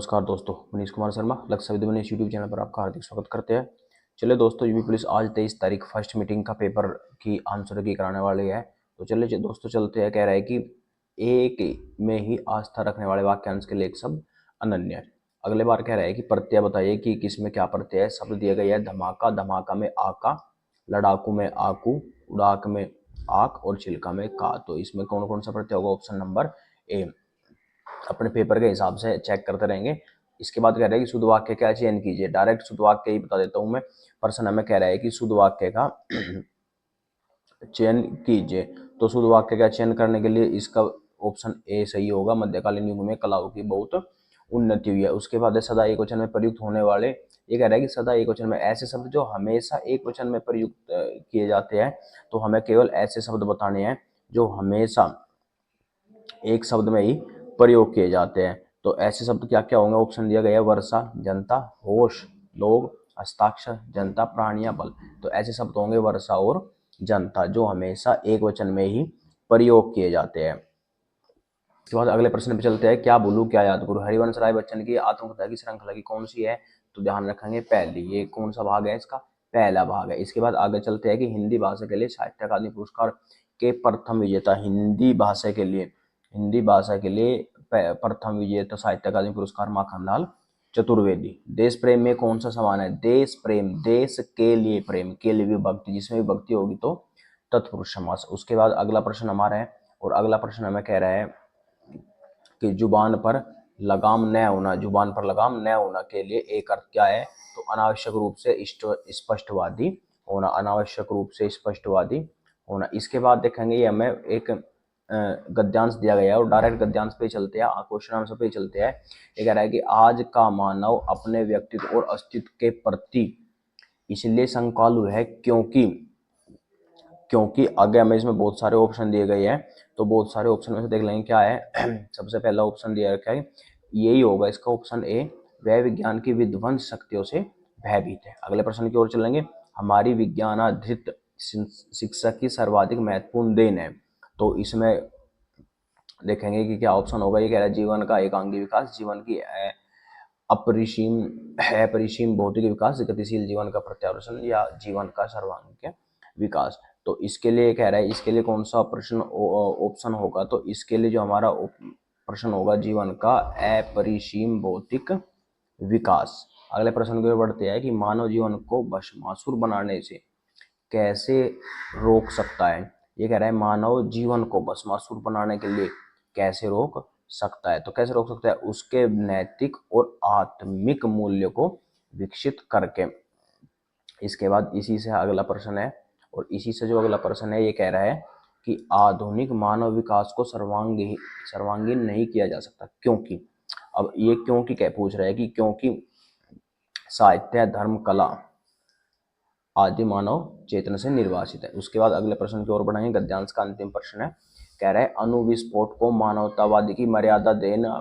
नमस्कार दोस्तों, मनीष कुमार शर्मा लक्ष्य विद्या मनीष यूट्यूब चैनल पर आपका हार्दिक स्वागत करते हैं। चलिए दोस्तों, यूपी पुलिस आज 23 तारीख फर्स्ट मीटिंग का पेपर की आंसर की कराने वाली है। तो चलिए दोस्तों चलते हैं। कह रहा है कि एक में ही आस्था रखने वाले वाक्यांश के लिए एक शब्द अनन्य है। अगले बार कह रहा है कि प्रत्यय बताइए कि किसमें क्या प्रत्यय है। शब्द दिया गया है धमाका, धमाका में आका, लड़ाकू में आकू, उड़ाक में आक और चिल्का में का। तो इसमें कौन कौन सा प्रत्यय होगा? Option number A. अपने पेपर के हिसाब से चेक करते रहेंगे। इसके बाद कह रहा है कि शुद्ध वाक्य का चयन कीजिए। डायरेक्ट शुद्ध वाक्य ही बता देता हूं मैं। प्रश्न हमें कह रहा है कि शुद्ध वाक्य का चयन कीजिए। तो शुद्ध वाक्य का चयन करने के लिए इसका ऑप्शन ए सही होगा। मध्यकालीन युग में कलाओं की बहुत उन्नति हुई है। उसके बाद है सदा एक वचन में प्रयुक्त होने वाले। ये कह रहा है कि सदा एक वचन में ऐसे शब्द जो हमेशा एक वचन में प्रयुक्त किए जाते हैं। तो हमें केवल ऐसे शब्द बताने हैं जो हमेशा एक शब्द में ही प्रयोग किए जाते हैं। तो ऐसे शब्द क्या क्या होंगे? ऑप्शन दिया गया है वर्षा, जनता, होश, लोग, हस्ताक्षर, जनता, प्राणियां, बल। तो ऐसे शब्द होंगे वर्षा और जनता जो हमेशा एक वचन में ही प्रयोग किए जाते हैं। इसके बाद अगले प्रश्न पे चलते हैं। क्या बोलूं क्या याद करूं? हरिवंश राय बच्चन की आत्मकथा की श्रृंखला की कौन सी है? तो ध्यान रखेंगे पहली। ये कौन सा भाग है? इसका पहला भाग है। इसके बाद आगे चलते हैं कि हिंदी भाषा के लिए साहित्य अकादमी पुरस्कार के प्रथम विजेता। हिंदी भाषा के लिए प्रथम विजेता साहित्य अकादमी पुरस्कार माखनलाल चतुर्वेदी। देश प्रेम में कौन सा समान है? देश प्रेम, देश के लिए प्रेम, के लिए विभक्ति, जिसमें विभक्ति होगी तो तत्पुरुष समास। उसके बाद अगला प्रश्न हमारा है, और अगला प्रश्न हमें कह रहा है कि जुबान पर लगाम न होना, जुबान पर लगाम न होना के लिए एक अर्थ क्या है? तो अनावश्यक रूप से स्पष्टवादी होना, अनावश्यक रूप से स्पष्टवादी होना। इसके बाद देखेंगे ये हमें एक गद्यांश दिया गया है, और डायरेक्ट गद्यांश पे चलते हैं, क्वेश्चन आंसर पे चलते हैं। ये कह रहा है कि आज का मानव अपने व्यक्तित्व और अस्तित्व के प्रति इसलिए शंकालु है क्योंकि आगे हमें इसमें बहुत सारे ऑप्शन दिए गए हैं। तो बहुत सारे ऑप्शन में से देख लेंगे क्या है। सबसे पहला ऑप्शन दिया रखा है, यही होगा इसका ऑप्शन ए, वह विज्ञान की विध्वंस शक्तियों से भयभीत है। अगले प्रश्न की ओर चलेंगे। हमारी विज्ञानाधित शिक्षा की सर्वाधिक महत्वपूर्ण देन है। तो इसमें देखेंगे कि क्या ऑप्शन होगा। ये कह रहा है जीवन का एकांगी विकास, जीवन की अपरिसीम भौतिक विकास, गतिशील जीवन का प्रत्यावर्तन, या जीवन का सर्वांगीण विकास। तो इसके लिए कह रहा है, इसके लिए कौन सा प्रश्न ऑप्शन होगा? तो इसके लिए जो हमारा प्रश्न होगा जीवन का अपरिसीम भौतिक विकास। अगले प्रश्न की ओर बढ़ते हैं कि मानव जीवन को भस्मासुर बनाने से कैसे रोक सकता है। ये कह रहा है मानव जीवन को भस्मासुर बनाने के लिए कैसे रोक सकता है। तो कैसे रोक सकता है? उसके नैतिक और आत्मिक मूल्य को विकसित करके। इसके बाद इसी से अगला प्रश्न है, और इसी से जो अगला प्रश्न है ये कह रहा है कि आधुनिक मानव विकास को सर्वांगीण नहीं किया जा सकता क्योंकि। अब ये क्योंकि क्या पूछ रहा है कि क्योंकि साहित्य, धर्म, कला आदि मानव चेतना से निर्वासित है। उसके बाद अगले प्रश्न की ओर बढ़ेंगे। गद्यांश का अंतिम प्रश्न है, कह रहा है अणुविस्फोट को मानवतावादी की मर्यादा देना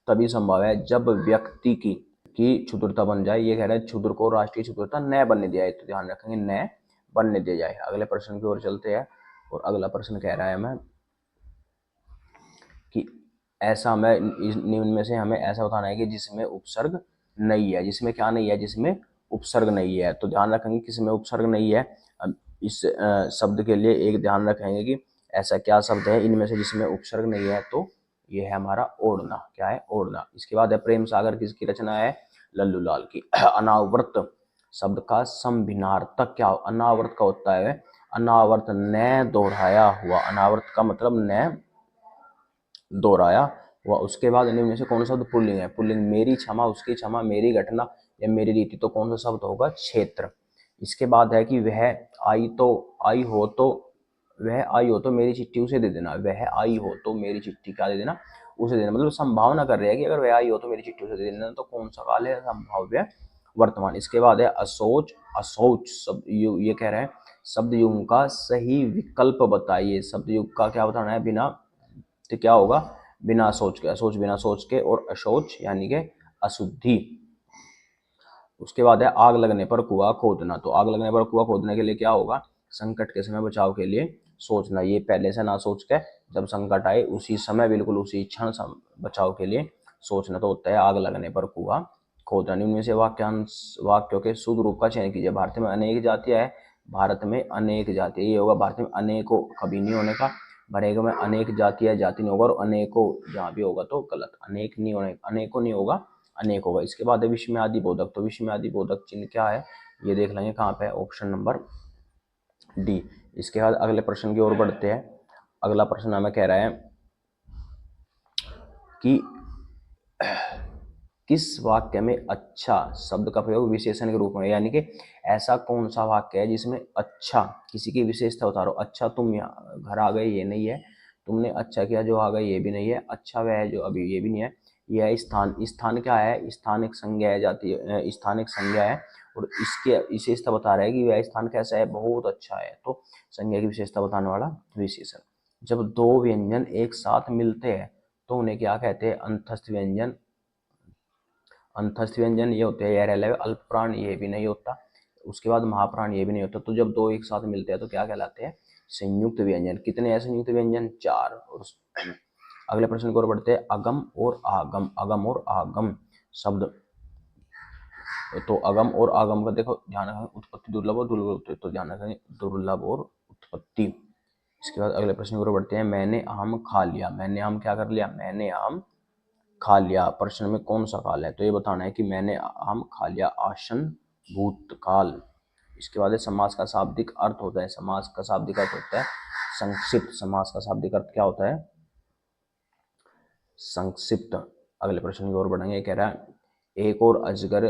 तभी संभव है जब व्यक्ति की क्षुद्रता बन जाए। ये कह रहा है क्षुद्र को राष्ट्रीय क्षुद्रता न बनने दिया जाए। तो ध्यान रखेंगे न बनने दिया जाए। अगले प्रश्न की ओर चलते हैं, और अगला प्रश्न कह रहा है हमें कि ऐसा हमें निम्न में से हमें ऐसा बताना है कि जिसमें उपसर्ग नहीं है। जिसमें क्या नहीं है? जिसमें उपसर्ग नहीं है। तो ध्यान रखेंगे किसमें उपसर्ग नहीं है। इस शब्द के लिए एक ध्यान रखेंगे कि ऐसा क्या शब्द है इनमें से जिसमें उपसर्ग नहीं है। तो ये है हमारा ओढ़ना। क्या है? ओढ़ना। इसके बाद है प्रेम सागर, किसकी रचना है? लल्लू लाल की। अनावर्त शब्द का संभिन्नार्थक क्या? अनावर्त का होता है अनावर्त न दोहराया हुआ। अनावर्त का मतलब न दोहराया हुआ। उसके बाद इनमें से कौन सा शब्द पुल्लिंग है? पुल्लिंग। मेरी क्षमा, उसकी क्षमा, मेरी घटना या मेरी रीति। तो कौन सा शब्द होगा? क्षेत्र। इसके बाद है कि वह आई हो तो मेरी चिट्ठी उसे दे देना। वह आई हो तो मेरी चिट्ठी क्या दे देना? उसे देना। मतलब संभावना कर रहे हैं कि अगर वह आई हो तो मेरी चिट्ठी उसे दे देना। तो कौन सा काल है? संभाव्य वर्तमान। इसके बाद है अशौच। अशौच शब्द ये कह रहे हैं शब्द युग का सही विकल्प बताइए। शब्द युग का क्या बताना है? बिना, तो क्या होगा? बिना सोच के। अशौच बिना सोच के, और अशौच यानी कि अशुद्धि। उसके बाद है आग लगने पर कुआं खोदना। तो आग लगने पर कुआं खोदने के लिए क्या होगा? संकट के समय बचाव के लिए सोचना। ये पहले से ना सोच के जब संकट आए उसी समय, बिल्कुल उसी क्षण बचाव के लिए सोचना तो होता है, आग लगने पर कुआं खोदना। निम्न में से वाक्यांश वाक्यों के शुद्ध रूप का चयन कीजिए। भारत में अनेक जातियां है, भारत में अनेक जातियां, ये होगा भारत में अनेकों कभी नहीं होने का, भरेगा में अनेक जातियां जाति नहीं होगा, और अनेकों जहाँ भी होगा तो गलत, अनेक नहीं होने, अनेकों नहीं होगा, अनेक होगा। इसके बाद है विस्मयादि बोधक, तो विस्मयादि बोधक चिन्ह क्या है ये देख लेंगे कहाँ पे है, ऑप्शन नंबर डी। इसके बाद अगले प्रश्न की ओर बढ़ते हैं। अगला प्रश्न हमें कह रहा है कि किस वाक्य में अच्छा शब्द का प्रयोग विशेषण के रूप में, यानी कि ऐसा कौन सा वाक्य है जिसमें अच्छा किसी की विशेषता बता रहा हो। अच्छा तुम यहाँ घर आ गए ये नहीं है, तुमने अच्छा किया जो आ गए ये भी नहीं है, अच्छा वह है जो अभी ये भी नहीं है, यह है स्थान। स्थान क्या है, स्थान एक संज्ञा है, जाती है, स्थान एक संज्ञा है, और इसके विशेषता बता रहा है कि वह स्थान कैसा है, बहुत अच्छा है, तो संज्ञा की विशेषता बताने वाला विशेषण। जब दो व्यंजन एक साथ मिलते हैं तो उन्हें क्या कहते हैं, अंतस्थ व्यंजन। अंतस्थ व्यंजन ये होते हैं, यह रह अल्प प्राण ये भी नहीं होता, उसके बाद महाप्राण ये भी नहीं होता, तो जब दो एक साथ मिलते हैं तो क्या कहलाते हैं, संयुक्त व्यंजन। कितने हैं संयुक्त व्यंजन, 4। और अगले प्रश्न की ओर बढ़ते हैं, अगम और आगम, अगम और आगम शब्द। तो अगम और आगम का देखो ध्यान रखें, उत्पत्ति दुर्लभ और दुर्लभ, तो ध्यान रखें दुर्लभ और उत्पत्ति। इसके बाद अगले प्रश्न की ओर बढ़ते हैं, मैंने आम खा लिया, मैंने आम क्या कर लिया, मैंने आम खा लिया। प्रश्न में कौन सा काल है, तो ये बताना है कि मैंने आम खा लिया, आसन भूतकाल। इसके बाद समास का शाब्दिक अर्थ होता है, समास का शाब्दिक अर्थ होता है संक्षिप्त। समास का शाब्दिक अर्थ क्या होता है, संक्षिप्त। अगले प्रश्न की ओर बढ़ेंगे, कह रहा है एक और अजगर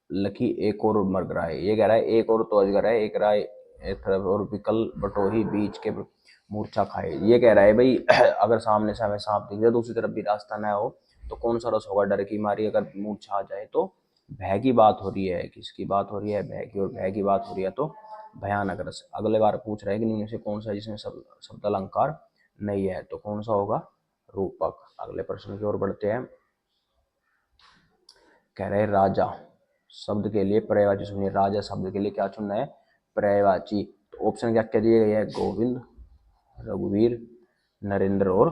लकी एक और मर रहा है, ये कह रहा है एक और तो अजगर है, एक रहा एक तरफ और विकल बटोही बीच के मूर्छा खाए। ये कह रहा है भाई अगर सामने से हमें सांप दिख जाए दूसरी तरफ भी रास्ता ना हो तो कौन सा रस होगा, डर की मारी अगर मूर्छा आ जाए तो। भय की बात हो रही है, किसकी बात हो रही है, भय की, और भय की बात हो रही है तो भयानक रस। अगले बार पूछ रहा है कि निम्न से कौन सा जिसमें शब्द अलंकार नहीं है, तो कौन सा होगा, रूपक। अगले प्रश्न की ओर बढ़ते हैं, कह रहे राजा शब्द के लिए पर्यायवाची सुनिए। राजा शब्द के लिए क्या चुनना है, पर्यायवाची। तो ऑप्शन क्या क्या दिए गए हैं, गोविंद, रघुवीर, नरेंद्र और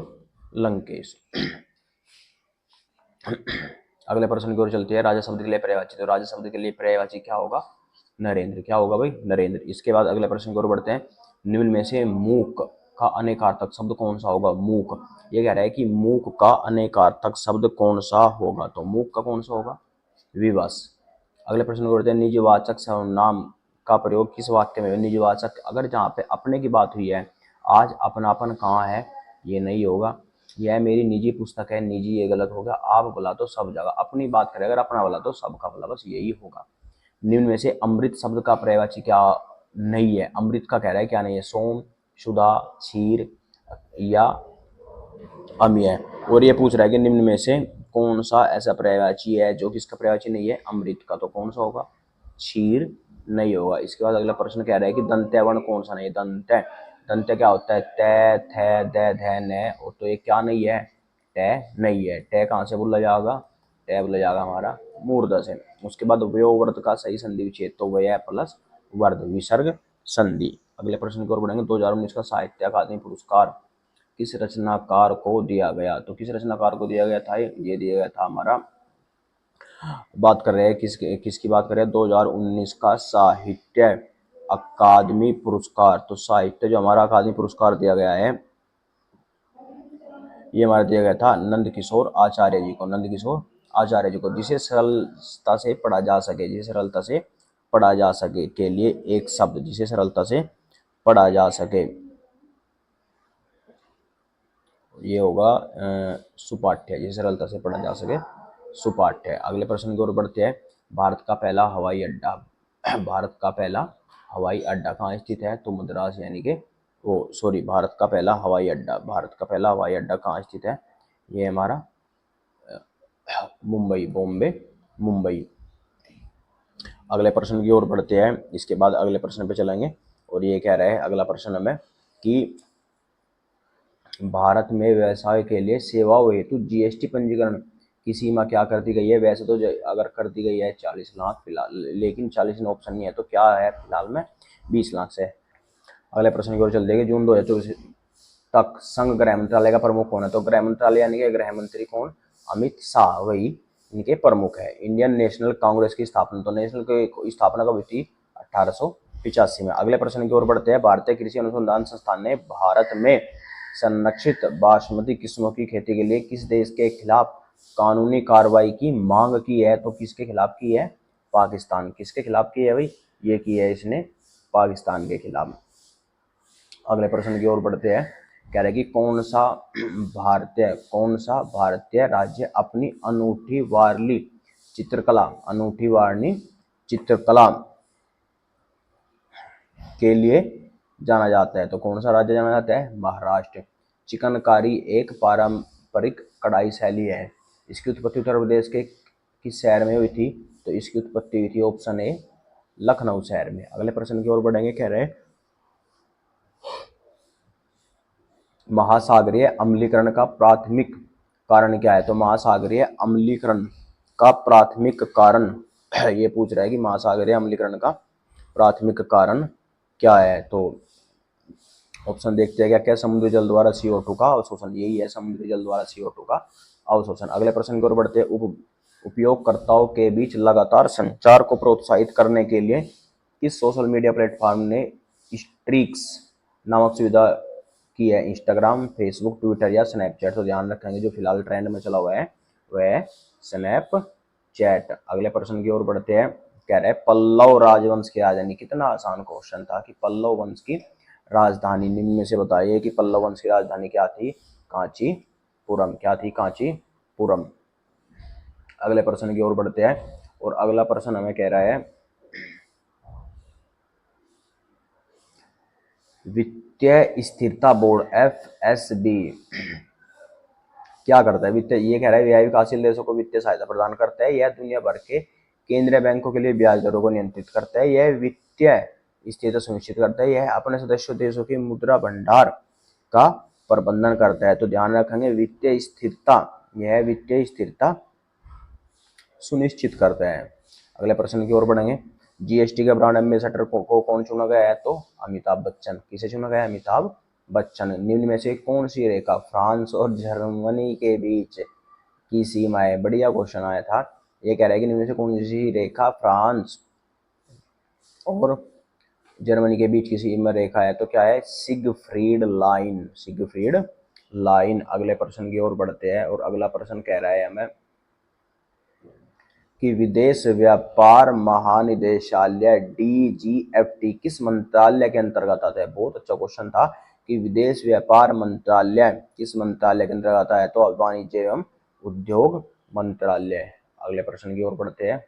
लंकेश। अगले प्रश्न की ओर चलती है, राजा शब्द के लिए पर्यायवाची, तो राजा शब्द के लिए पर्यायवाची क्या होगा, नरेंद्र। क्या होगा भाई, नरेंद्र। इसके बाद अगले प्रश्न की ओर बढ़ते हैं, निम्न में से मूक का अनेकार्थक शब्द कौन सा होगा, मूक। ये कह रहा है कि मूक का अनेकार्थक शब्द कौन सा होगा, तो मूक का कौन सा होगा, विवश। अगले प्रश्न को बढ़ते हैं, निजवाचक सर्वनाम का प्रयोग किस वाक्य में, निजवाचक अगर जहाँ पे अपने की बात हुई है, आज अपनापन कहाँ है, ये नहीं होगा, यह मेरी निजी पुस्तक है, निजी ये गलत हो गया, आप बोला तो सब जगह, अपनी बात करे अगर अपना बोला तो सबका बोला, बस यही होगा। निम्न में से अमृत शब्द का पर्यायवाची क्या नहीं है, अमृत का कह रहा है क्या नहीं है, सोम, सुधा, क्षीर या अम्य। और ये पूछ रहा है कि निम्न में से कौन सा ऐसा पर्यायवाची है जो किसका पर्यायवाची नहीं है, अमृत का, तो कौन सा होगा, क्षीर नहीं होगा। इसके बाद अगला प्रश्न कह रहा है कि दंत्य वर्ण कौन सा नहीं है, दंत्य। दंत्य क्या होता है, त, थ, द, ध, न, और तो ये क्या नहीं है, ट नहीं है। ट कहाँ से बोला जाएगा, ट बोला जाएगा हमारा मूर्धा से। उसके बाद उपयोग का सही संधि विच्छेद, तो वह प्लस वर्ध विसर्ग संधि। अगले प्रश्न की ओर बढ़ेंगे, 2019 का साहित्य अकादमी पुरस्कार किस रचनाकार को दिया गया, तो किस रचनाकार को दिया गया था, ये दिया गया था हमारा, बात कर रहे हैं किसकी बात कर रहे हैं, 2019 का साहित्य अकादमी पुरस्कार। तो साहित्य जो हमारा अकादमी पुरस्कार दिया गया है ये हमारा दिया गया था नंद किशोर आचार्य जी को, नंद किशोर आचार्य जी को। जिसे सरलता से पढ़ा जा सके, जिसे सरलता से पढ़ा जा सके के लिए एक शब्द, जिसे सरलता से पढ़ा जा सके, ये होगा सुपाठ्य, जिसे सरलता से पढ़ा जा सके सुपाठ्य। अगले प्रश्न की ओर बढ़ते हैं, भारत का पहला हवाई अड्डा, भारत का पहला हवाई अड्डा कहाँ स्थित है, तो मद्रास, यानी कि वो सॉरी, भारत का पहला हवाई अड्डा, भारत का पहला हवाई अड्डा कहाँ स्थित है, ये हमारा मुंबई, बॉम्बे, मुंबई। अगले प्रश्न की ओर बढ़ते हैं, इसके बाद अगले प्रश्न पे चलेंगे, और ये कह रहा है अगला प्रश्न हमें कि भारत में व्यवसाय के लिए सेवाओं हेतु जीएसटी पंजीकरण की सीमा क्या कर दी गई है, वैसे तो अगर कर दी गई है 40 लाख फिलहाल, लेकिन 40 में ऑप्शन नहीं है, तो क्या है फिलहाल में 20 लाख से। अगले प्रश्न की ओर चल देंगे, जून 2024 तक संघ गृह मंत्रालय का प्रमुख कौन है, तो गृह मंत्रालय यानी कि गृह मंत्री कौन, अमित शाह वही इनके प्रमुख है। इंडियन नेशनल कांग्रेस की स्थापना, तो नेशनल की स्थापना कब हुई थी? 1885 में। अगले प्रश्न की ओर बढ़ते हैं। भारतीय कृषि अनुसंधान संस्थान ने भारत में संरक्षित बासमती किस्मों की खेती के लिए किस देश के खिलाफ कानूनी कार्रवाई की मांग की है? तो किसके खिलाफ की है? पाकिस्तान। किसके खिलाफ की है भाई? ये की है इसने पाकिस्तान के खिलाफ। अगले प्रश्न की ओर बढ़ते हैं। कह रहे कि कौन सा भारतीय राज्य अपनी अनूठी वारली चित्रकला के लिए जाना जाता है? तो कौन सा राज्य जाना जाता है? महाराष्ट्र। चिकनकारी एक पारंपरिक कढ़ाई शैली है। इसकी उत्पत्ति उत्तर प्रदेश के किस शहर में हुई थी? तो इसकी उत्पत्ति हुई थी ऑप्शन ए लखनऊ शहर में। अगले प्रश्न की ओर बढ़ेंगे। कह रहे महासागरीय अम्लीकरण का प्राथमिक कारण क्या है? तो महासागरीय अम्लीकरण का प्राथमिक कारण ये पूछ रहा है कि महासागरीय अम्लीकरण का प्राथमिक कारण क्या है? तो ऑप्शन देखते हैं क्या क्या। समुद्री जल द्वारा CO2 का अवशोषण, यही है समुद्री जल द्वारा CO2 का अवशोषण। अगले प्रश्न की ओर बढ़ते हैं। उपयोगकर्ताओं के बीच लगातार संचार को प्रोत्साहित करने के लिए किस सोशल मीडिया प्लेटफॉर्म ने स्ट्रीक्स नामक सुविधा की है? इंस्टाग्राम, फेसबुक, ट्विटर या स्नैपचैट? तो ध्यान रखेंगे जो फिलहाल ट्रेंड में चला हुआ है वह है स्नैपचैट। अगले प्रश्न की ओर बढ़ते हैं। कह रहे हैं पल्लव राजवंश की राजधानी, कितना आसान क्वेश्चन था कि पल्लव वंश की राजधानी निम्न में से बताइए कि पल्लव वंश की राजधानी क्या थी? कांचीपुरम। क्या थी? कांचीपुरम। अगले प्रश्न की ओर बढ़ते हैं और अगला प्रश्न हमें कह रहा है वित्तीय स्थिरता बोर्ड FSB क्या करता है? वित्तीय, ये कह रहा है व्यय विकासशील देशों को वित्तीय सहायता प्रदान करता है। यह दुनिया भर के केंद्रीय बैंकों के लिए ब्याज दरों को नियंत्रित करता है। यह वित्तीय स्थिरता सुनिश्चित करता है। यह अपने सदस्य देशों के मुद्रा भंडार का प्रबंधन करता है। तो ध्यान रखेंगे वित्तीय स्थिरता, यह वित्तीय स्थिरता सुनिश्चित करता है। अगले प्रश्न की ओर बढ़ेंगे। GST के ब्रांड एम्बेसडर को कौन चुना गया है? तो अमिताभ बच्चन। किसे चुना गया है? अमिताभ बच्चन। निम्न में से कौन सी रेखा फ्रांस और जर्मनी के बीच की सीमा है? बढ़िया क्वेश्चन आया था। ये कह रहा है कि निम्न में से कौन सी रेखा फ्रांस और जर्मनी के बीच की सीमा रेखा है? तो क्या है? Siegfried line. Siegfried line. अगले प्रश्न की ओर बढ़ते हैं और अगला प्रश्न कह रहा है हमें कि विदेश व्यापार महानिदेशालय DGFT किस मंत्रालय के अंतर्गत आता है? बहुत अच्छा क्वेश्चन था कि विदेश व्यापार मंत्रालय किस मंत्रालय के अंतर्गत आता है? तो वाणिज्य एवं उद्योग मंत्रालय। अगले प्रश्न की ओर बढ़ते हैं।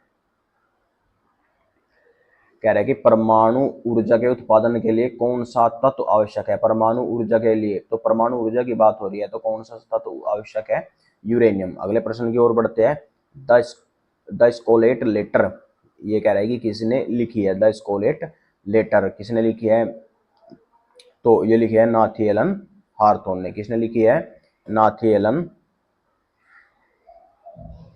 कह रहा है कि परमाणु ऊर्जा के उत्पादन के लिए कौन सा तत्व आवश्यक है? परमाणु ऊर्जा के लिए, तो परमाणु ऊर्जा की बात हो रही है तो कौन सा तत्व आवश्यक है? यूरेनियम। अगले प्रश्न की ओर बढ़ते हैं। द स्कोलेट लेटर, ये कह रहा है कि किसने लिखी है? द स्कोलेट लेटर किसने लिखी है? तो ये लिखी है नाथिएलन हार्थोन ने। किसने लिखी है? नाथिएलन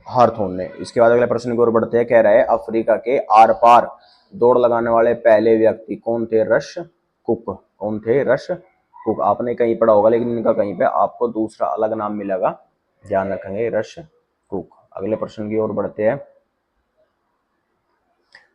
हार्थोन ने। इसके बाद अगले प्रश्न की ओर बढ़ते हैं। कह रहा है अफ्रीका के आर पार दौड़ लगाने वाले पहले व्यक्ति कौन थे? Rush cook. कौन थे? Rush cook. आपने कहीं पढ़ा होगा लेकिन इनका कहीं पे आपको दूसरा अलग नाम मिलेगा, ध्यान रखेंगे, रश कुक। अगले प्रश्न की ओर बढ़ते हैं।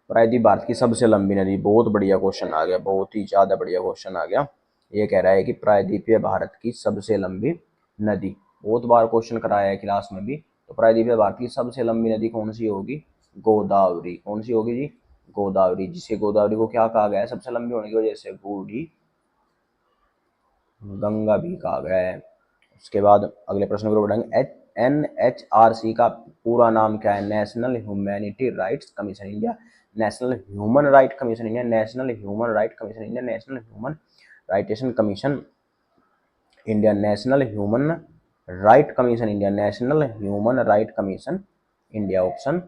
प्रायद्वीप भारत की सबसे लंबी नदी, बहुत बढ़िया क्वेश्चन आ गया, बहुत ही ज्यादा बढ़िया क्वेश्चन आ गया। ये कह रहा है कि प्रायद्वीपीय भारत की सबसे लंबी नदी, बहुत बार क्वेश्चन कराया है क्लास में भी। तो प्रायद्वीपीय भारत की सबसे लंबी नदी कौन सी होगी? गोदावरी। कौन सी होगी जी? गोदावरी। जिसे गोदावरी को क्या कहा गया है सबसे लंबी होने की वजह से? बूढ़ी गंगा भी कहा गया है। उसके बाद अगले प्रश्न को बढ़ेंगे। NHRC का पूरा नाम क्या है? National humanity rights commission India, national human right commission India, national human right commission India, national human राइटेशन commission India, national human right commission India, national human right commission India. Option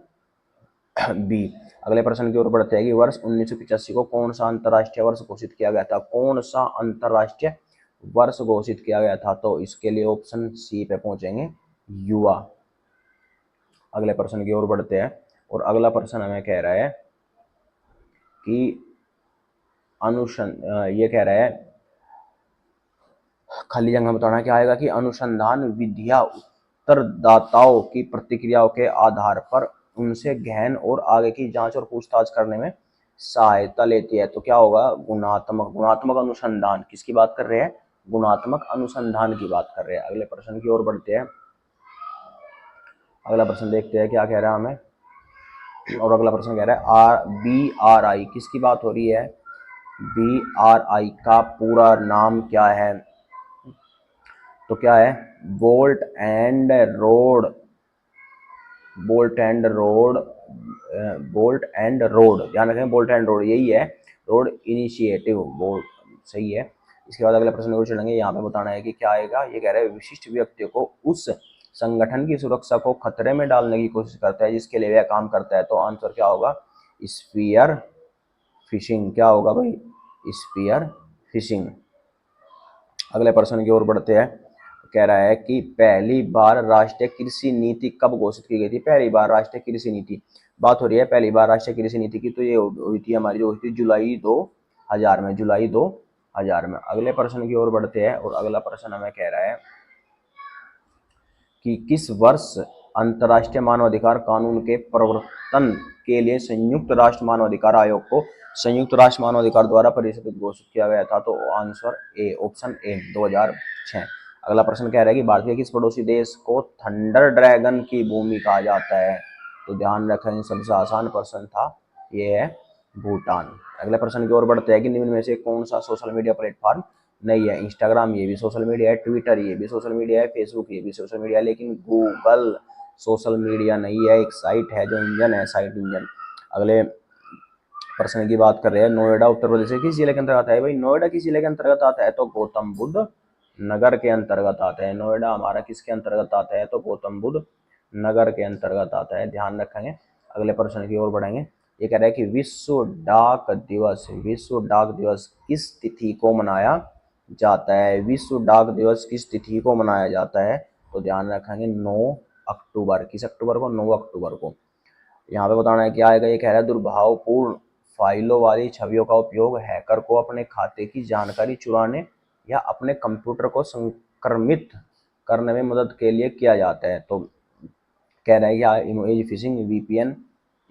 B. अगले प्रश्न की ओर बढ़ते हैं कि वर्ष 1985 को कौन सा अंतरराष्ट्रीय वर्ष घोषित किया गया था? कौन सा अंतरराष्ट्रीय वर्ष घोषित किया गया था? तो इसके लिए ऑप्शन सी पे पहुंचेंगे, युवा। अगले प्रश्न की ओर बढ़ते हैं और अगला प्रश्न हमें कह रहा है कि ये कह रहा है खाली जगह बताना क्या आएगा कि अनुसंधान विधियां उत्तरदाताओं की प्रतिक्रियाओं के आधार पर उनसे गहन और आगे की जांच और पूछताछ करने में सहायता लेती है। तो क्या होगा, गुणात्मक, गुणात्मक अनुसंधान किसकी बात कर रहे हैं, गुणात्मक अनुसंधान की बात कर रहे हैं। अगले प्रश्न की ओर बढ़ते हैं। अगला प्रश्न देखते हैं क्या कह रहा है हमें। और अगला प्रश्न कह रहा है BRI किसकी बात हो रही है, BRI का पूरा नाम क्या है। तो क्या है, bolt and road, bolt and road, bolt and road, ध्यान रखें, बोल्ट एंड रोड यही है, रोड इनिशिएटिव, बोल्ट सही है। इसके बाद अगले प्रश्न को चलेंगे। यहाँ पे बताना है कि क्या आएगा, ये कह रहा है विशिष्ट व्यक्तियों को उस संगठन की सुरक्षा को खतरे में डालने की कोशिश करता है जिसके लिए वह काम करता है। तो आंसर क्या होगा, स्पीयर फिशिंग। क्या होगा भाई, स्पीयर फिशिंग। अगले प्रश्न की ओर बढ़ते हैं। कह रहा है कि पहली बार राष्ट्रीय कृषि नीति कब घोषित की गई थी। पहली बार राष्ट्रीय कृषि नीति बात हो रही है, पहली बार राष्ट्रीय कृषि नीति की, तो ये हुई थी हमारी, जो हुई थी जुलाई 2000 में, जुलाई 2000 में। अगले प्रश्न की ओर बढ़ते हैं। और अगला प्रश्न हमें कह रहा है कि किस वर्ष अंतर्राष्ट्रीय मानवाधिकार कानून के प्रवर्तन के लिए संयुक्त राष्ट्र मानवाधिकार आयोग को संयुक्त राष्ट्र मानवाधिकार द्वारा परिषद घोषित किया गया था। तो आंसर ए, ऑप्शन ए, 2006। अगला प्रश्न कह रहा है कि भारत के किस पड़ोसी देश को थंडर ड्रैगन की भूमि कहा जाता है। तो ध्यान रखें, सबसे आसान प्रश्न था, ये है भूटान। अगले प्रश्न की ओर बढ़ते हैं कि निम्न में से कौन सा सोशल मीडिया प्लेटफॉर्म नहीं है। इंस्टाग्राम ये भी सोशल मीडिया है, ट्विटर ये भी सोशल मीडिया है, फेसबुक ये भी सोशल मीडिया है, लेकिन गूगल सोशल मीडिया नहीं है, एक साइट है जो इंजन है, साइट इंजन। अगले प्रश्न की बात कर रहे हैं, नोएडा उत्तर प्रदेश के किस जिले के अंतर्गत आता है। भाई नोएडा किस जिले के अंतर्गत आता है, तो गौतम बुद्ध नगर के अंतर्गत आता है। नोएडा हमारा किसके अंतर्गत आता है, तो गौतम बुद्ध नगर के अंतर्गत आता है, ध्यान रखेंगे। अगले प्रश्न की ओर बढ़ेंगे। ये कह रहा है कि विश्व डाक दिवस, विश्व डाक दिवस किस तिथि को मनाया जाता है। विश्व डाक दिवस किस तिथि को मनाया जाता है, तो ध्यान रखेंगे 9 अक्टूबर। किस अक्टूबर को, 9 अक्टूबर को। यहाँ पे बताना है क्या आएगा, ये कह रहा है दुर्भावपूर्ण फाइलों वाली छवियों का उपयोग हैकर को अपने खाते की जानकारी चुराने या अपने कंप्यूटर को संक्रमित करने में मदद के लिए किया जाता है। तो कह रहा है कि इमेज फिशिंग, VPN,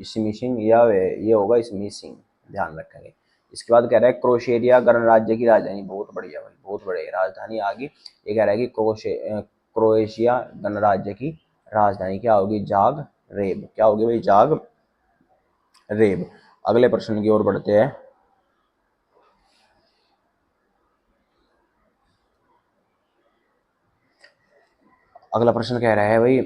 स्मिशिंग, या ये होगा स्मिशिंग, ध्यान रखेंगे। इसके बाद कह रहा है क्रोएशिया गणराज्य की राजधानी, बहुत बढ़िया भाई, बहुत बढ़िया राजधानी आ गई। ये कह रहा है कि क्रोएशिया गणराज्य की राजधानी क्या होगी, जाग रेब। क्या होगी भाई, जाग रेब। अगले प्रश्न की ओर बढ़ते हैं। अगला प्रश्न कह रहा है भाई,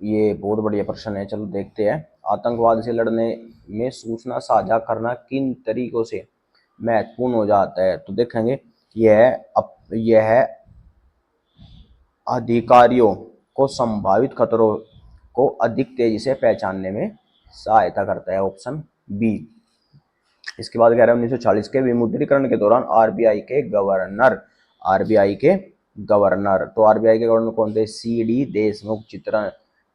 ये बहुत बढ़िया प्रश्न है, चलो देखते हैं। आतंकवाद से लड़ने में सूचना साझा करना किन तरीकों से महत्वपूर्ण हो जाता है। तो देखेंगे, यह अधिकारियों को संभावित खतरों को अधिक तेजी से पहचानने में सहायता करता है, ऑप्शन बी। इसके बाद कह रहा है 1940 के विमुद्रीकरण के दौरान आरबीआई के गवर्नर, आरबीआई के गवर्नर, तो आरबीआई के गवर्नर कौन थे, CD देशमुख,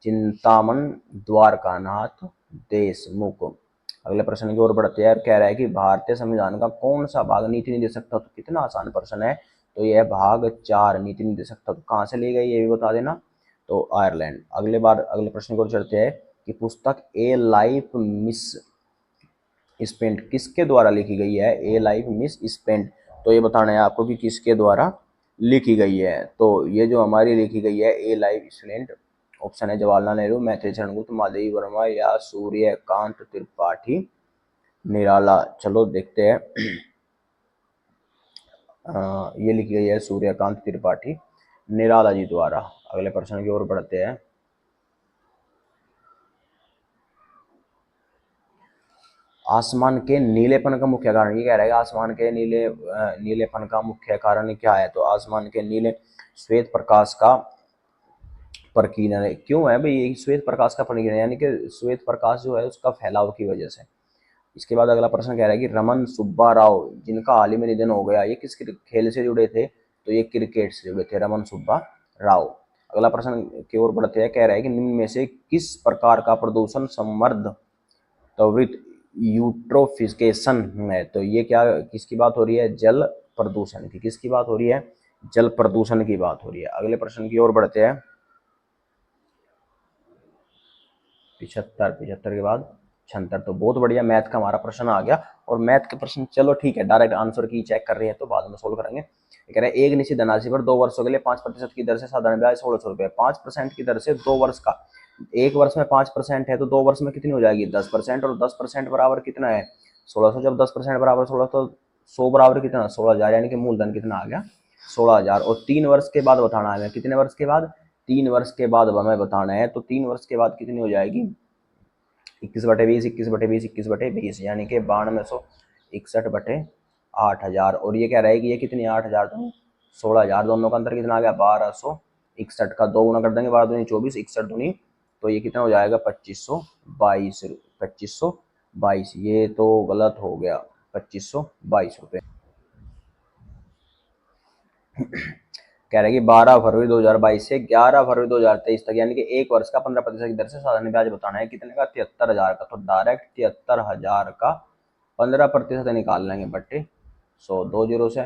चिंतामन द्वारकानाथ देशमुख। अगले प्रश्न की ओर बढ़ते हैं। कह रहा है कि भारतीय संविधान का कौन सा भाग नीति निर्देशक तत्व, तो कितना आसान प्रश्न है, तो यह भाग 4 नीति निर्देशक तत्व कहाँ से ली गई, ये भी बता देना, तो आयरलैंड। अगले प्रश्न की ओर चलते हैं कि पुस्तक ए लाइफ मिस स्पेंट किसके द्वारा लिखी गई है, ए लाइफ मिस स्पेंट। तो ये बताना है आपको कि किसके द्वारा लिखी गई है। तो ये जो हमारी लिखी गई है ए लाइफ स्पेंट, ऑप्शन है जवाहरलाल नेहरू, मैथिली शरण गुप्त, माधवी वर्मा, या सूर्यकांत त्रिपाठी निराला। चलो देखते हैं। ये लिखी गई है सूर्यकांत त्रिपाठी निराला जी द्वारा। अगले प्रश्न की ओर बढ़ते हैं। आसमान के नीलेपन का मुख्य कारण, ये कह रहा है आसमान के नीलेपन का मुख्य कारण क्या है, तो आसमान के नीले श्वेत प्रकाश का प्रकीर्णन। क्यों है भाई ये श्वेत प्रकाश का प्रकीर्णन, यानी कि श्वेत प्रकाश जो है उसका फैलाव की वजह से। इसके बाद अगला प्रश्न कह रहा है कि रमन सुब्बा राव जिनका हाल ही में निधन हो गया, ये किस खेल से जुड़े थे, तो ये क्रिकेट से जुड़े थे, रमन सुब्बा राव। अगला प्रश्न की ओर बढ़ते हैं। कह रहा है कि निम्न में से किस प्रकार का प्रदूषण समृद्ध त्वरित यूट्रोफिकेशन है, तो ये क्या, किसकी बात हो रही है, जल प्रदूषण की। किसकी बात हो रही है, जल प्रदूषण की बात हो रही है। अगले प्रश्न की ओर बढ़ते हैं। 75, 75 के बाद 76। तो बहुत बढ़िया, मैथ का हमारा प्रश्न आ गया। और मैथ के प्रश्न चलो ठीक है, डायरेक्ट आंसर की चेक कर रही है तो बाद में सोल्व करेंगे। ये कह रहे हैं एक निश्चित धनराशि पर 2 वर्षों के लिए 5% की दर से साधारण ब्याज 1600 रुपये। 5% की दर से 2 वर्ष का, एक वर्ष में 5% है तो 2 वर्ष में कितनी हो जाएगी 10%। और 10% बराबर कितना है 1600। जब 10% बराबर 16 तो 100 बराबर कितना 16,000, यानी कि मूलधन कितना आ गया 16,000। और 3 वर्ष के बाद बताना है हमें, कितने वर्ष के बाद 3 वर्ष के बाद हमें बताना है। तो 3 वर्ष के बाद कितनी हो जाएगी 21/20, 21/20, 21/20, यानी कि 9261/8000। और ये कह रहा है कि ये कितनी 8,000 तो 16,000, दोनों का अंतर कितना आ गया 1261 का 2 गुना कर देंगे, 12 दूनी 24, 61 दूनी तो ये कितना हो जाएगा 2522, 2522। ये तो गलत हो गया 2522 रुपये। कह रहे हैं कि 12 फरवरी 2022 से 11 फरवरी 2023 तक, यानी कि एक वर्ष का 15% की दर से साधारण ब्याज बताना है। कितने का 73,000 का। तो डायरेक्ट 73,000 का 15% निकाल लेंगे बट्टे 100, 2 जीरो से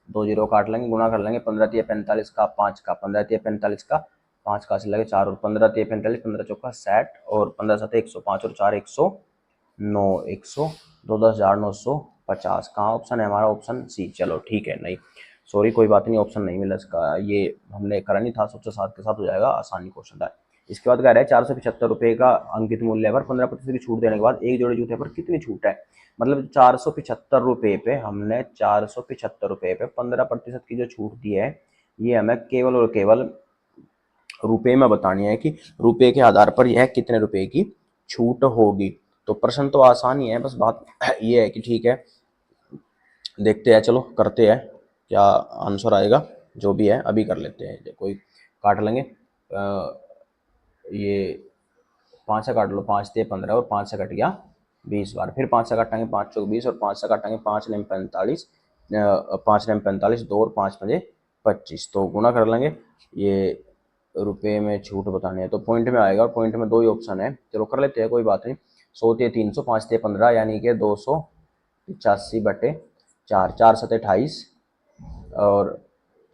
2 जीरो काट लेंगे, गुणा कर लेंगे 15×3=45 का 5 का, 15×3=45 का 5 का से लगे 4, और 15×3=45, 15×4=60, और 15×7=105, और 4=109, 100, 2 10,950। कहाँ ऑप्शन है हमारा, ऑप्शन सी। चलो ठीक है, नहीं सॉरी कोई बात नहीं, ऑप्शन नहीं मिला इसका, ये हमने करा नहीं था। सबसे साथ के साथ हो जाएगा, आसानी क्वेश्चन था। इसके बाद कह रहा है 475 रुपये का अंकित मूल्य पर 15% की छूट देने के बाद एक जोड़े जूते पर कितनी छूट है। मतलब 475 रुपये पे हमने 475 रुपये पे 15% की जो छूट दी है, ये हमें केवल और केवल रुपये में बतानी है कि रुपये के आधार पर यह कितने रुपए की छूट होगी। तो प्रश्न तो आसान ही है, बस बात ये है कि ठीक है देखते हैं, चलो करते हैं क्या आंसर आएगा। जो भी है अभी कर लेते हैं, कोई काट लेंगे। ये 5 से काट लो, 5×3=15, और 5 से कट गया 20 बार, फिर 5 से काटेंगे 5×4=20, और 5 से काटेंगे 5×9=45, 5×9=45, 2 और 5×5=25। तो गुना कर लेंगे, ये रुपए में छूट बतानी है तो पॉइंट में आएगा, और पॉइंट में 2 ही ऑप्शन है। चलो कर लेते हैं, कोई बात नहीं। 100×300, 5×3=15, यानी कि 285/4, 4×7=28, और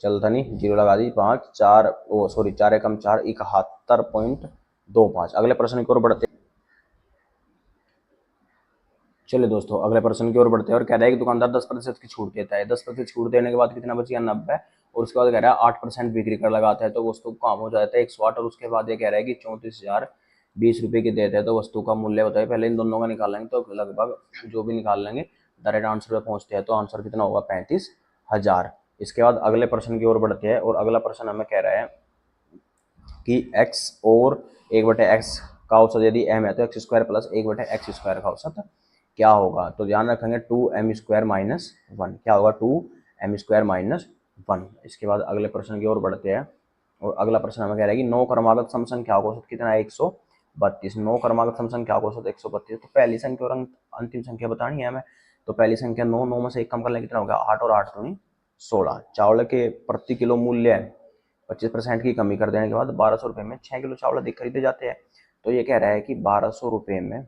चलता नहीं जीरो लगा दी 5, 4 ओ सॉरी 4×1=4, 71.25। अगले प्रश्न की ओर बढ़ते हैं। चलिए दोस्तों अगले प्रश्न की ओर बढ़ते हैं, और कह रहा है कि दुकानदार 10% की छूट देता है। 10% छूट देने के बाद कितना बच गया 90, और उसके बाद कह रहा है 8% बिक्री कर लगाता है तो वस्तु का काम हो जाता है 108। और उसके बाद ये कह रहा है कि 34,020 रुपये की देते हैं तो वस्तु का मूल्य बताए। पहले इन दोनों का निकाल लेंगे तो लगभग जो भी निकाल लेंगे डायरेक्ट आंसर पे पहुंचते हैं। तो आंसर कितना होगा 35,000। इसके बाद अगले प्रश्न की ओर बढ़ते हैं, और अगला प्रश्न हमें कह रहा है कि x और 1/x का औसत यदि m है तो x² प्लस 1/x² का औसत क्या होगा। तो ध्यान रखेंगे 2m² - 1, क्या होगा 2m² - 1। इसके बाद अगले प्रश्न की ओर बढ़ते हैं, और अगला प्रश्न हमें कह रहा है कि 9 क्रमागत सम संख्याओं का औसत कितना है 132। 9 क्रमागत सम संख्याओं का औसत 132। तो पहली संख्या और अंतिम संख्या बतानी है हमें। तो पहली संख्या 9, 9 में से 1 कम कर लें कितना हो गया 8, और 8 दूनी 16। चावल के प्रति किलो मूल्य 25% की कमी कर देने के बाद 1200 रुपये में 6 किलो चावल अधिक खरीदे जाते हैं। तो ये कह रहा है कि 1200 रुपये में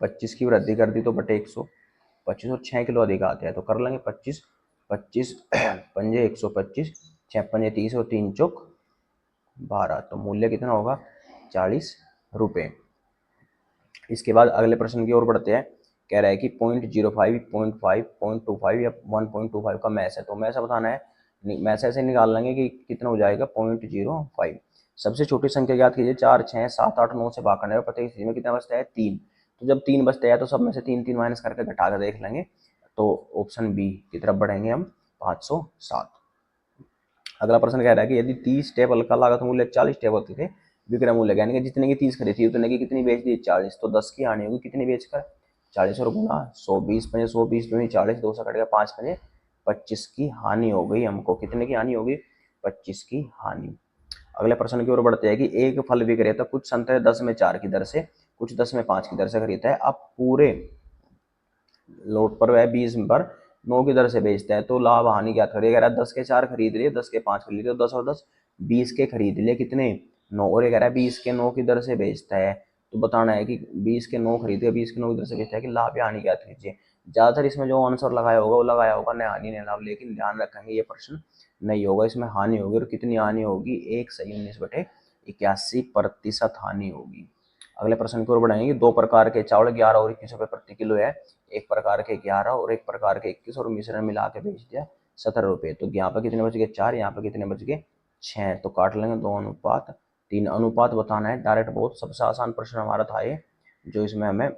25 की वृद्धि कर दी तो बटे 100, 25 और 6 किलो अधिक आते हैं। तो कर लेंगे 25, 25 पंजे 125, 6 पंजे 30, और 3 चौक 12। तो मूल्य कितना होगा 40 रुपये। इसके बाद अगले प्रश्न की ओर बढ़ते हैं। कह रहा है कि 0.05, 0.5, 0.25 या 1.25 का मैच है। तो मैच बताना है, मैच ऐसे निकाल लेंगे कि कितना हो जाएगा 0.05। सबसे छोटी संख्या ज्ञात कीजिए। 4, 6, 7, 8, 9 से भाग करने पर प्रत्येक स्थिति में कितना बचता है 3। तो जब 3 बचता है तो सब में से 3 3 माइनस करके घटा कर देख लेंगे। तो ऑप्शन बी की तरफ बढ़ेंगे हम 507। अगला प्रश्न कह रहा है कि यदि 30 टेबल का लागत मूल्य 40 टेबल थे, विक्रय मूल्य यानी कि जितने की 30 खरीदी उतने की कितनी बेच दी 40, तो 10 की हानि होगी कितनी बेचकर 40, और गुना 100, 20 पंजे 100, 20 दूनी 40, 2 से कटेगा 5 पंजे 25 की हानि हो गई हमको। कितने की हानि होगी 25 की हानि। अगले प्रश्न की ओर बढ़ते हैं कि एक फल विक्रेता कुछ संतरे 10 में 4 की दर से, कुछ 10 में 5 की दर से खरीदता है। अब पूरे लोट पर वह 20 पर 9 की दर से बेचता है तो लाभ हानि क्या करेगा। 10 के 4 खरीद लिए, 10 के 5 खरीद लिए, 10 और 10 20 के खरीद लिए कितने 9, और ये कह रहा है 20 के 9 की दर से बेचता है। तो बताना है कि 20 के 9 खरीदे, 20 के 9 की दर से बेचता है कि लाभ या हानि क्या कीजिए। ज्यादातर इसमें जो आंसर लगाया होगा वो लगाया होगा न हानि न लाभ, लेकिन ध्यान रखेंगे ये प्रश्न नहीं होगा, इसमें हानि होगी। और कितनी हानि होगी 1 सही 19/81% हानि होगी। अगले प्रश्न की ओर बढ़ेंगे। दो प्रकार के चावल 11 और 21 रुपये प्रति किलो है, एक प्रकार के 11 और एक प्रकार के 21 और मिश्रण मिला के बेच दिया 17 रुपये। तो यहाँ पे कितने बच गए 4, यहाँ पे कितने बच गए 6। तो काट लेंगे 2:3। अनुपात बताना है डायरेक्ट, बहुत सबसे आसान प्रश्न हमारा था ये, जो इसमें हमें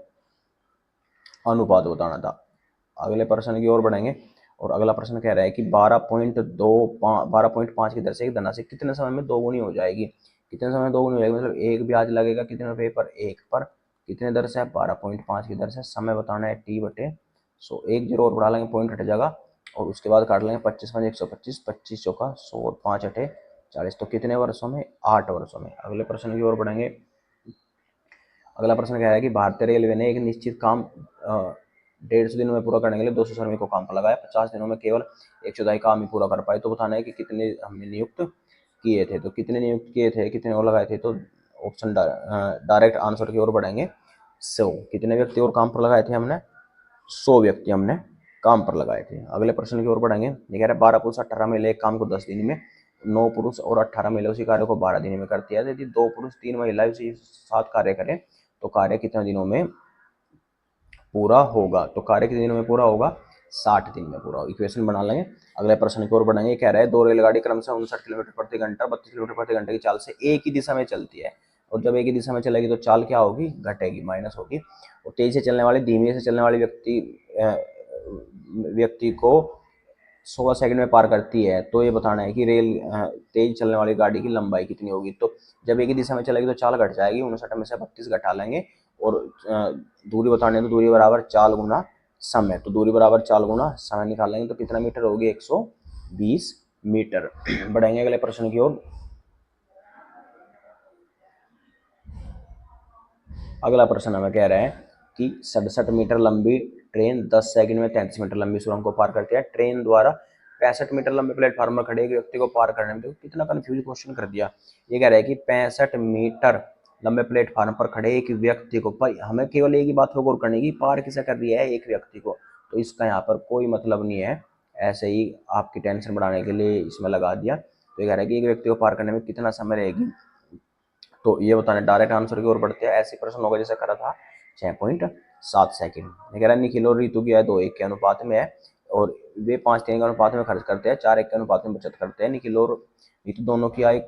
अनुपात बताना था। अगले प्रश्न की ओर बढ़ेंगे और अगला प्रश्न कह रहा है कि 12.5 की दर से एक धनराशि कितने समय में दोगुनी हो जाएगी। कितने समय में दोगुनी हो जाएगी, मतलब एक ब्याज लगेगा कितने रुपए पर, एक पर, कितने दर से, 12.5 की दर से। समय बताना है T/100, एक जीरो और बढ़ा लेंगे, पॉइंट हट जाएगा, और उसके बाद काट लेंगे 25 × 125, 25 चौका 100 और 5 अठे 40। तो कितने वर्षों में, 8 वर्षों में। अगले प्रश्न की ओर बढ़ेंगे। अगला प्रश्न कह रहा है कि भारतीय रेलवे ने एक निश्चित काम 150 दिनों में पूरा करने के लिए 200 श्रमिक को काम पर लगाया, 50 दिनों में केवल 1/4 काम ही पूरा कर पाए। तो बताना है कि कितने हमने नियुक्त किए थे। तो कितने नियुक्त किए थे, कितने और लगाए थे, तो ऑप्शन डायरेक्ट आंसर की ओर बढ़ेंगे 100। कितने व्यक्ति और काम पर लगाए थे हमने, 100 व्यक्ति हमने काम पर लगाए थे। अगले प्रश्न की ओर बढ़ेंगे। ये कह रहे हैं 12 पुरुष 18 महिला एक काम को 10 दिन में, 9 पुरुष और 18 महिला उसी कार्य को 12 दिन में करती है। यदि 2 पुरुष 3 महिलाएं उसी साथ कार्य करें तो कार्य कितने दिनों में पूरा होगा। तो कार्य कितने दिनों में पूरा होगा, 60 दिन में पूरा होगा। इक्वेशन बना लेंगे। अगले प्रश्न की ओर बढ़ेंगे। कह रहा है दो रेलगाड़ी क्रमशः 59 किलोमीटर प्रति घंटा 32 किलोमीटर प्रति घंटे की चाल से एक ही दिशा में चलती है, और जब एक ही दिशा में चलेगी तो चाल क्या होगी, घटेगी, माइनस होगी। और तेजी से चलने वाली, धीमे से चलने वाली व्यक्ति को 16 सेकंड में पार करती है। तो ये बताना है कि तेज चलने वाली गाड़ी की लंबाई कितनी होगी। तो जब एक ही दिशा में चलेगी तो चाल घट जाएगी, 59 में से 32 घटा लेंगे, और दूरी बताने तो दूरी बराबर चाल गुना समय। तो दूरी बराबर चाल गुना समय निकालेंगे तो कितना मीटर होगी, 120 मीटर। बढ़ेंगे अगले प्रश्न की ओर। अगला प्रश्न हमें कह रहा है कि 67 मीटर लंबी ट्रेन 10 सेकंड में 33 मीटर लंबी सुरंग को पार करती है। ट्रेन द्वारा 65 मीटर लंबे प्लेटफॉर्म पर खड़े एक व्यक्ति को पार करने में, देखो कितना कंफ्यूज क्वेश्चन कर दिया। ये कह रहा है कि 65 मीटर लंबे प्लेटफॉर्म पर खड़े एक व्यक्ति को, पर हमें केवल एक ही बात पर गौर करनी है कि पार किसे कर दिया है, एक व्यक्ति को। तो इसका यहाँ पर कोई मतलब नहीं है, ऐसे ही आपकी टेंशन बढ़ाने के लिए इसमें लगा दिया। तो ये कह रहा है कि एक व्यक्ति को पार करने में कितना समय रहेगी। तो ये बताने डायरेक्ट आंसर की ओर बढ़ते हैं। ऐसे प्रश्न होगा जैसे करा था 6.7 सेकंड। कह रहा है निखिल और रितु की आय 2:1 के अनुपात में है, और वे 5:3 के अनुपात में खर्च करते हैं, 4:1 के अनुपात में बचत करते हैं। निखिल और रितु दोनों की आय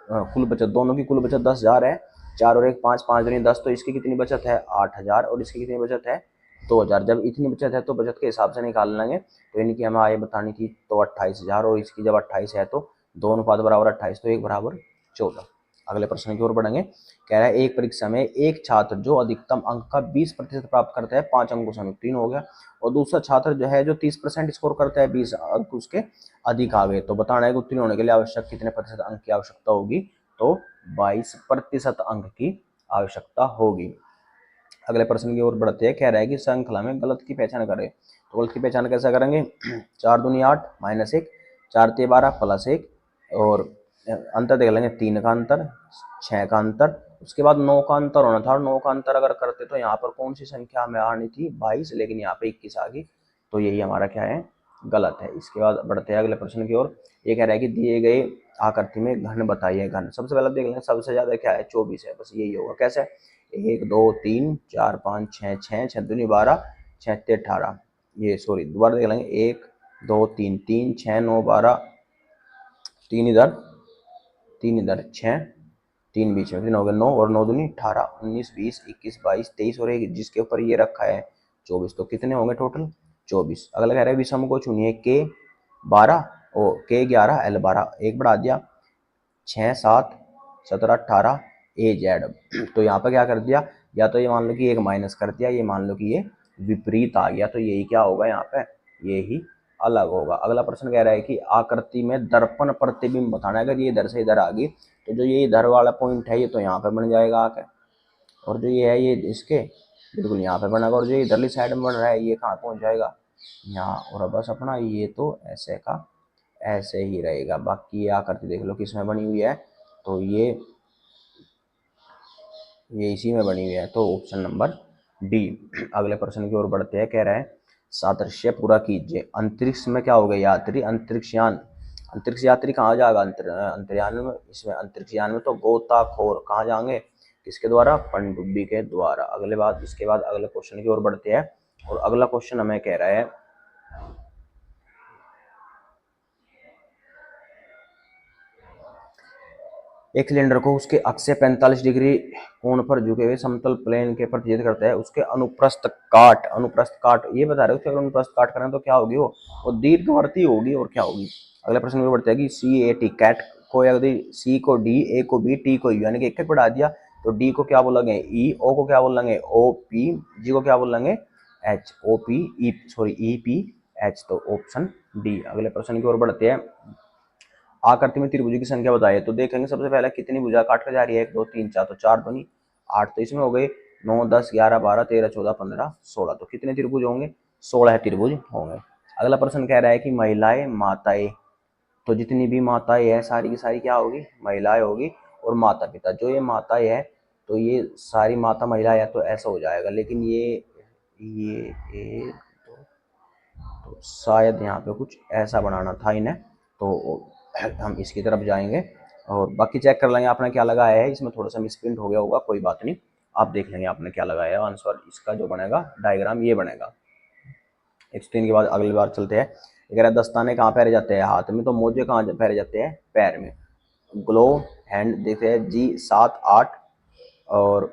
दोनों की कुल बचत 10,000 है। 4 और 1 5, 5 दूनी 10, तो इसकी कितनी बचत है 8,000, और इसकी कितनी बचत है 2,000। जब इतनी बचत है तो बचत के हिसाब से निकाल लेंगे। तो इनकी हमें आय बतानी थी तो 28,000, और इसकी जब 28 है तो 2 अनुपात बराबर 28, तो 1 बराबर 14। अगले प्रश्न की ओर बढ़ेंगे। कह रहा है एक परीक्षा में एक छात्र जो अधिकतम अंक का 20% प्राप्त करता है, 5 अंकों से 3 हो गया, और दूसरा छात्र जो है जो 30% स्कोर करता है, 20 अंक उसके अधिक आ गए। तो बताना है कि उत्तीर्ण होने के लिए आवश्यक कितने प्रतिशत अंक की आवश्यकता होगी। तो 22% अंक की आवश्यकता होगी। अगले प्रश्न की ओर बढ़ते हैं। कह रहा है कि श्रृंखला में गलत की पहचान करें। तो गलत की पहचान कैसे करेंगे, 4 दूनी 8 -1, 4 ते 12 +1, और अंतर देख लेंगे 3 का अंतर, 6 का अंतर, उसके बाद 9 का अंतर होना था। और 9 का अंतर अगर करते तो यहाँ पर कौन सी संख्या हमें आनी थी, 22, लेकिन यहाँ पे 21 आ गई। तो यही हमारा क्या है, गलत है। इसके बाद बढ़ते हैं अगले प्रश्न की ओर। ये कह रहा है कि दिए गए आकृति में घन बताइए। घन सबसे पहले देख लेंगे, सबसे ज्यादा क्या है 24 है, बस यही होगा। कैसे, 1 2 3 4 5 6 6 6 दूनी 12, 6 ते 18, ये सॉरी दोबारा देख लेंगे, 1 2 3 3 6 9 12, 3 इधर 6, 3 बीच में, कितने हो गए 9, और 9 दूनी 18, 19 20 21 22 23, और एक जिसके ऊपर ये रखा है 24। तो कितने होंगे टोटल 24। अगला कह रहा है विषम को चुनिए, के 12 और के 11 L 12, एक बढ़ा दिया 6 7 17 18 AZ। तो यहाँ पर क्या कर दिया, या तो ये मान लो कि एक माइनस कर दिया, ये मान लो कि ये विपरीत आ गया, तो यही क्या होगा यहाँ पे, यही अलग होगा। अगला प्रश्न कह रहा है कि आकृति में दर्पण प्रतिबिंब बताना है। अगर ये इधर से इधर आ गई तो जो ये इधर वाला पॉइंट है ये तो यहाँ पे बन जाएगा आके, और जो ये है ये इसके बिल्कुल यहाँ पे बनेगा, और जो इधरली साइड में बन रहा है ये कहाँ पहुँच जाएगा, यहाँ। और बस अपना ये तो ऐसे का ऐसे ही रहेगा। बाकी ये आकृति देख लो किसमें बनी हुई है, तो ये इसी में बनी हुई है, तो ऑप्शन नंबर डी। अगले प्रश्न की ओर बढ़ते हैं। कह रहा है सादृश्य पूरा कीजिए। अंतरिक्ष में क्या हो गया, यात्री, अंतरिक्षयान, अंतरिक्ष यात्री कहाँ जाएगा, अंतरिक्षयान में। इसमें अंतरिक्षयान में तो गोताखोर कहाँ जाएंगे, किसके द्वारा? पनडुब्बी के द्वारा। अगले बात, इसके बाद अगले क्वेश्चन की ओर बढ़ते हैं और अगला क्वेश्चन हमें कह रहा है एक सिलेंडर को उसके अक्ष से 45 डिग्री कोण पर झुके हुए समतल प्लेन के प्रतिच्छेद करता है, उसके अनुप्रस्थ काट ये बता रहे हो, उसके अनुप्रस्थ काट करें तो क्या होगी? वो दीर्घवर्ती होगी और क्या होगी? अगला प्रश्न में बढ़ता है कि सी ए टी कैट को, यदि सी को डी, ए को बी, टी को यू, यानी कि एक बढ़ा दिया तो डी को क्या बोलेंगे? ई, ओ को क्या बोलेंगे? ओ पी, जी को क्या बोलेंगे? H, O P E, sorry E P H, तो ऑप्शन डी। अगले प्रश्न की ओर बढ़ते हैं। आकृति में त्रिभुज की संख्या बताइए, तो देखेंगे सबसे पहले कितनी भुजा काट कर जा रही है? 1 2 3 4, तो 4 तो नहीं 8, तो इसमें हो गए 9 10 11 12 13 14 15 16, तो कितने त्रिभुज होंगे? 16 त्रिभुज होंगे। अगला प्रश्न कह रहा है कि महिलाएं माताएं, तो जितनी भी माताएं है सारी की सारी क्या होगी? महिलाएं होगी। और माता पिता, जो ये माताएं है तो ये सारी माता महिला है, तो ऐसा हो जाएगा। लेकिन ये तो शायद यहाँ पे कुछ ऐसा बनाना था इन्हें, तो हम इसकी तरफ जाएंगे और बाकी चेक कर लेंगे आपने क्या लगाया है। इसमें थोड़ा सा मिसप्रिंट हो गया होगा, कोई बात नहीं, आप देख लेंगे आपने क्या लगाया है। आंसर इसका जो बनेगा डायग्राम ये बनेगा। 103 के बाद अगली बार चलते हैं। अगर दस्ताने कहाँ पहने जाते हैं? हाथ में। तो मोजे कहाँ पहने जाते हैं? पैर में। ग्लो हैंड देखते हैं जी 7 8, और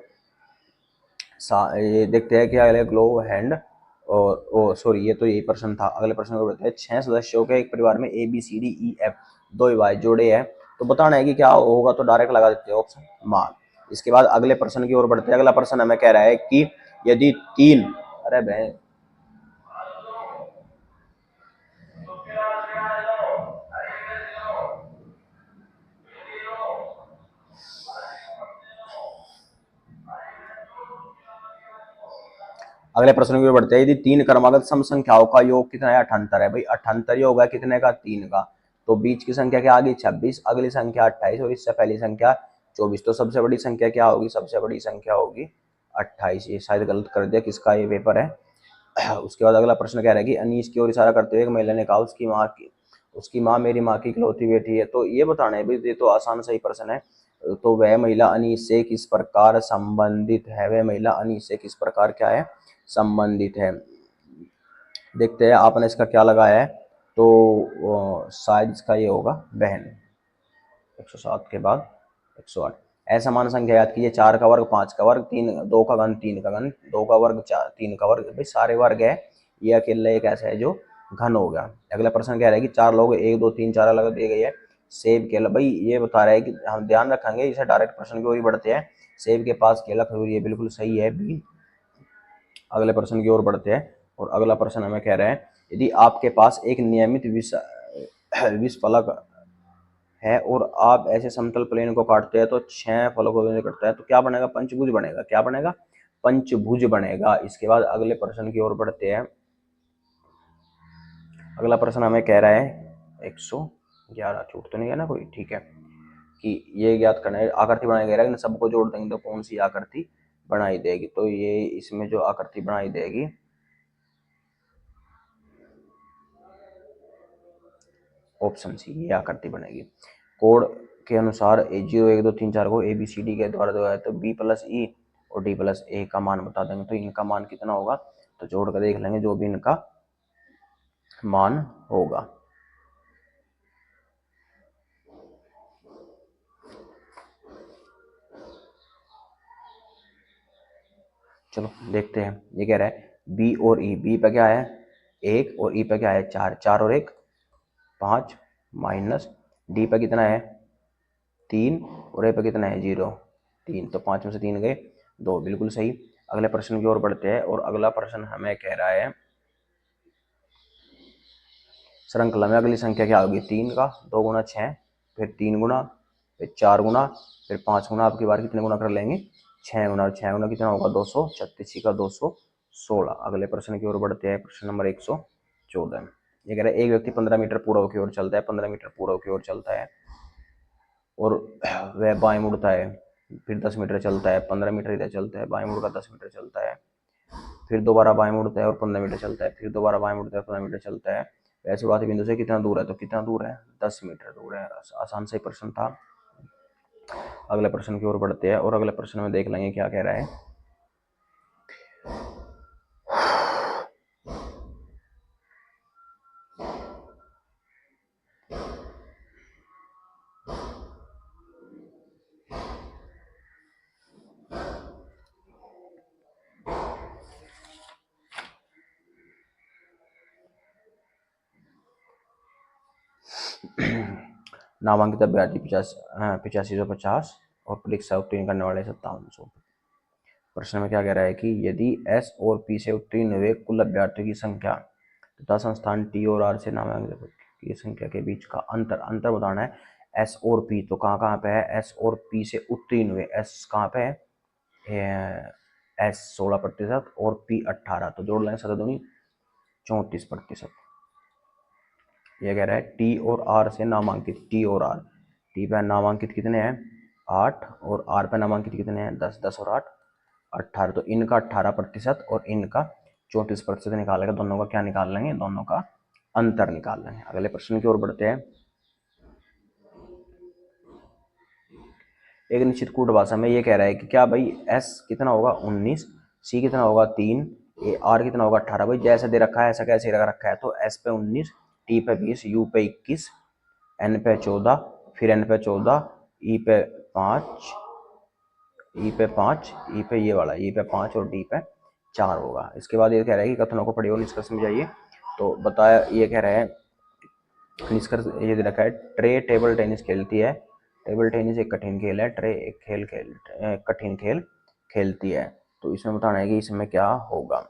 ये देखते हैं क्या है ग्लो हैंड, और ओ सॉरी ये तो यही प्रश्न था। अगले प्रश्न को बताते हैं 6 सदस्यों के एक परिवार में A B C D E F 2 भाई जोड़े हैं, तो बताना है कि क्या होगा, तो डायरेक्ट लगा देते हैं ऑप्शन मां। इसके बाद अगले प्रश्न की ओर बढ़ते हैं। अगला प्रश्न हमें कह रहा है कि यदि 3, अरे बहन, अगले प्रश्न की ओर बढ़ते हैं। यदि 3 क्रमागत सम संख्याओं का योग कितना है? 78 है भाई। 78 ही होगा कितने का? 3 का। तो बीच की संख्या क्या आ गई? 26, अगली संख्या 28 और इससे पहली संख्या 24, तो सबसे बड़ी संख्या क्या होगी? सबसे बड़ी संख्या होगी 28। ये शायद गलत कर दिया, किसका ये पेपर है। उसके बाद अगला प्रश्न कह रहा है कि अनीश की ओर इशारा करते हुए एक महिला ने कहा उसकी माँ मेरी माँ की इकलौती बेटी है, तो ये बताना है भाई, ये तो आसान सही प्रश्न है। तो वह महिला अनीश से किस प्रकार संबंधित है? वह महिला अनीश से किस प्रकार क्या है? संबंधित है। देखते हैं आपने इसका क्या लगाया है, तो शायद इसका ये होगा बहन। 107 के बाद 108। असमान संख्या याद कीजिए। 4 का वर्ग 5 का वर्ग 3, 2 का घन 3 का घन, 2 का वर्ग 4 3 का वर्ग, भाई सारे वर्ग है। ये अकेला एक ऐसा है जो घन हो गया। अगला प्रश्न कह रहा है कि 4 लोग 1 2 3 4 अलग दिए गए है। सेब केला, भाई ये बता रहा है कि हम ध्यान रखेंगे, इसे डायरेक्ट प्रश्न की ओर बढ़ते हैं। सेब के पास केला खजूर, ये बिल्कुल सही है बी। अगले प्रश्न की ओर बढ़ते हैं और अगला प्रश्न हमें कह रहे हैं यदि आपके पास एक नियमित विष फलक है और आप ऐसे समतल प्लेन को काटते हैं तो 6 फलकों में कटता है, तो क्या बनेगा? पंचभुज बनेगा। क्या बनेगा? पंचभुज बनेगा। इसके बाद अगले प्रश्न की ओर बढ़ते हैं। अगला प्रश्न हमें कह रहा है 111, छूट तो नहीं है ना कोई? ठीक है, कि ये ज्ञात करना है आकृति बनाई गई है, सबको जोड़ देंगे तो कौन सी आकृति बनाई देगी? तो ये इसमें जो आकृति बनाई देगी ऑप्शन सी, ये आकृति बनेगी। कोड के अनुसार 0 1 2 3 4 को ए बी सी डी के द्वारा दिया है, तो बी प्लस ई और डी प्लस ए का मान बता देंगे, तो इनका मान कितना होगा? तो जोड़ कर देख लेंगे जो भी इनका मान होगा। चलो देखते हैं। ये कह रहा है बी और ई, बी पे क्या है 1 और ई पे क्या है 4, 4 और 1 5, माइनस डी पे कितना है 3 और ए पे कितना है 0 3, तो 5 में से 3 गए 2, बिल्कुल सही। अगले प्रश्न की ओर बढ़ते हैं और अगला प्रश्न हमें कह रहा है श्रृंखला में अगली संख्या क्या होगी? 3 का 2 गुना 6, फिर 3 गुना, फिर 4 गुना, फिर 5 गुना। आपकी बार कितने गुना कर लेंगे? 6 गुना। 6 गुना कितना होगा? 236 का 216। अगले प्रश्न की ओर बढ़ते हैं। प्रश्न नंबर 114। ये कह रहा है एक व्यक्ति 15 मीटर पूर्व की ओर चलता है, 15 मीटर पूर्व की ओर चलता है और वह बाएं मुड़ता है, फिर 10 मीटर चलता है, 15 मीटर इधर चलता है, बाएं मुड़ का 10 मीटर चलता है, फिर दोबारा बाएं मुड़ता है और 15 मीटर चलता है, फिर दोबारा बाएं मुड़ता है 15 मीटर चलता है। वैसे बात बिंदु से कितना दूर है? तो कितना दूर है? 10 मीटर दूर है। आसान से प्रश्न था। अगले प्रश्न की ओर बढ़ते हैं और अगले प्रश्न में देख लेंगे क्या कह रहा है। नामांकित अभ्यर्थी 8550 और परीक्षा उत्तीर्ण करने वाले 5700। प्रश्न में क्या कह रहा है कि यदि एस और पी से उत्तीर्ण हुए कुल अभ्यर्थियों की संख्या तथा संस्थान टी और आर से नामांकित की संख्या के बीच का अंतर बताना है। एस और पी तो कहाँ कहाँ पे है, एस और पी से उत्तीर्ण हुए, एस कहाँ पे है, एस 16% और पी 18, तो जोड़ लेंगे 7 34%। ये कह रहा है टी और आर से नामांकित, टी और आर, टी पे नामांकित कितने हैं 8 और आर पे नामांकित कितने हैं 10, 10 और 8 18, तो इनका 18% और इनका 34% निकालेगा। दोनों का क्या निकाल लेंगे, दोनों का अंतर निकाल लेंगे। अगले प्रश्न की ओर बढ़ते हैं। एक निश्चित कूट भाषा में ये कह रहा है कि क्या भाई एस कितना होगा 19, सी कितना होगा 3, आर कितना होगा 18। भाई जैसे दे रखा है ऐसा कैसे रखा है, तो एस पे 19, टी पे 20, यू पे 21, एन पे 14, फिर एन पे 14, ई पे 5, ई पे 5, ई पे ये वाला ई पे 5 और डी पे 4 होगा। इसके बाद ये कह रहा है कि कथनों को पढ़िए और निष्कर्ष समझाइए। तो बताया, ये कह रहा है निष्कर्ष ये दे रखा है, ट्रे टेबल टेनिस खेलती है। टेबल टेनिस एक कठिन खेल है, ट्रे एक कठिन खेल खेलती है। तो इसमें बताना है कि इसमें क्या होगा।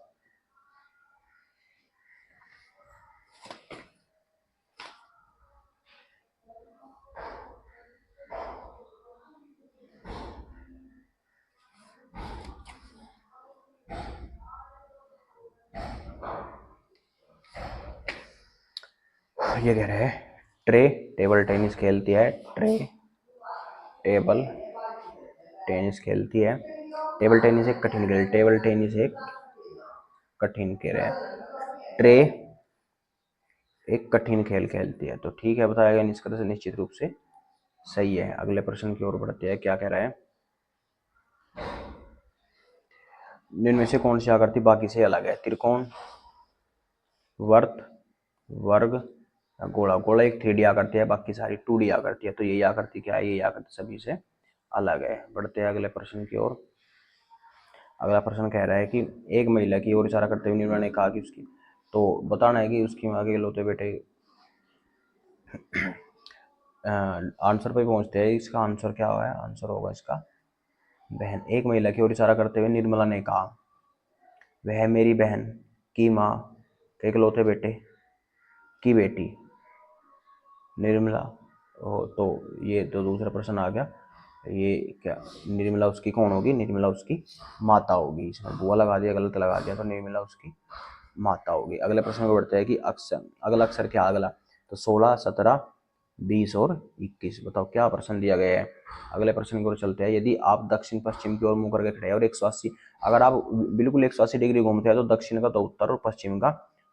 ये कह रहे हैं ट्रे टेबल टेनिस खेलती है, ट्रे टेबल टेनिस खेलती है। टेबल टेनिस एक कठिन खेल, टेबल टेनिस एक कठिन खेल है, ट्रे एक कठिन खेल खेलती है। तो ठीक है, बताया गया निष्कर्ष निश्चित रूप से सही है। अगले प्रश्न की ओर बढ़ते हैं। क्या कह रहा है, निम्न में से कौन सी आकृति बाकी से अलग है। त्रिकोण, वर्त, वर्ग, गोला। गोला एक 3D आकृति है, बाकी सारी 2D आकृति है। तो यही आकृति क्या है, ये आकृति सभी से अलग है। बढ़ते हैं अगले प्रश्न की ओर। अगला प्रश्न कह रहा है कि एक महिला की ओर इशारा करते हुए निर्मला ने कहा कि उसकी, तो बताना है कि उसकी माँ के इकलौते बेटे। आंसर पे पहुंचते हैं। इसका आंसर क्या हुआ है, आंसर होगा इसका बहन। एक महिला की ओर इशारा करते हुए निर्मला ने कहा, वह मेरी बहन की माँ के इकलौते बेटे की बेटी निर्मला। तो ये तो दूसरा प्रश्न आ गया। ये क्या, निर्मला उसकी कौन होगी, निर्मला उसकी माता होगी। इसमें बुआ लगा दिया, गलत लगा दिया, तो निर्मला उसकी माता होगी। अगले प्रश्न को बढ़ते हैं कि अक्षर, अगला अक्षर क्या, अगला तो 16, 17, 20 और 21। बताओ क्या प्रश्न दिया गया है। अगले प्रश्न की ओर चलते हैं। यदि आप दक्षिण पश्चिम की ओर मुंह करके खड़े हैं और 180, अगर आप बिल्कुल 180 डिग्री घूमते हैं तो दक्षिण का तो उत्तर और पश्चिम का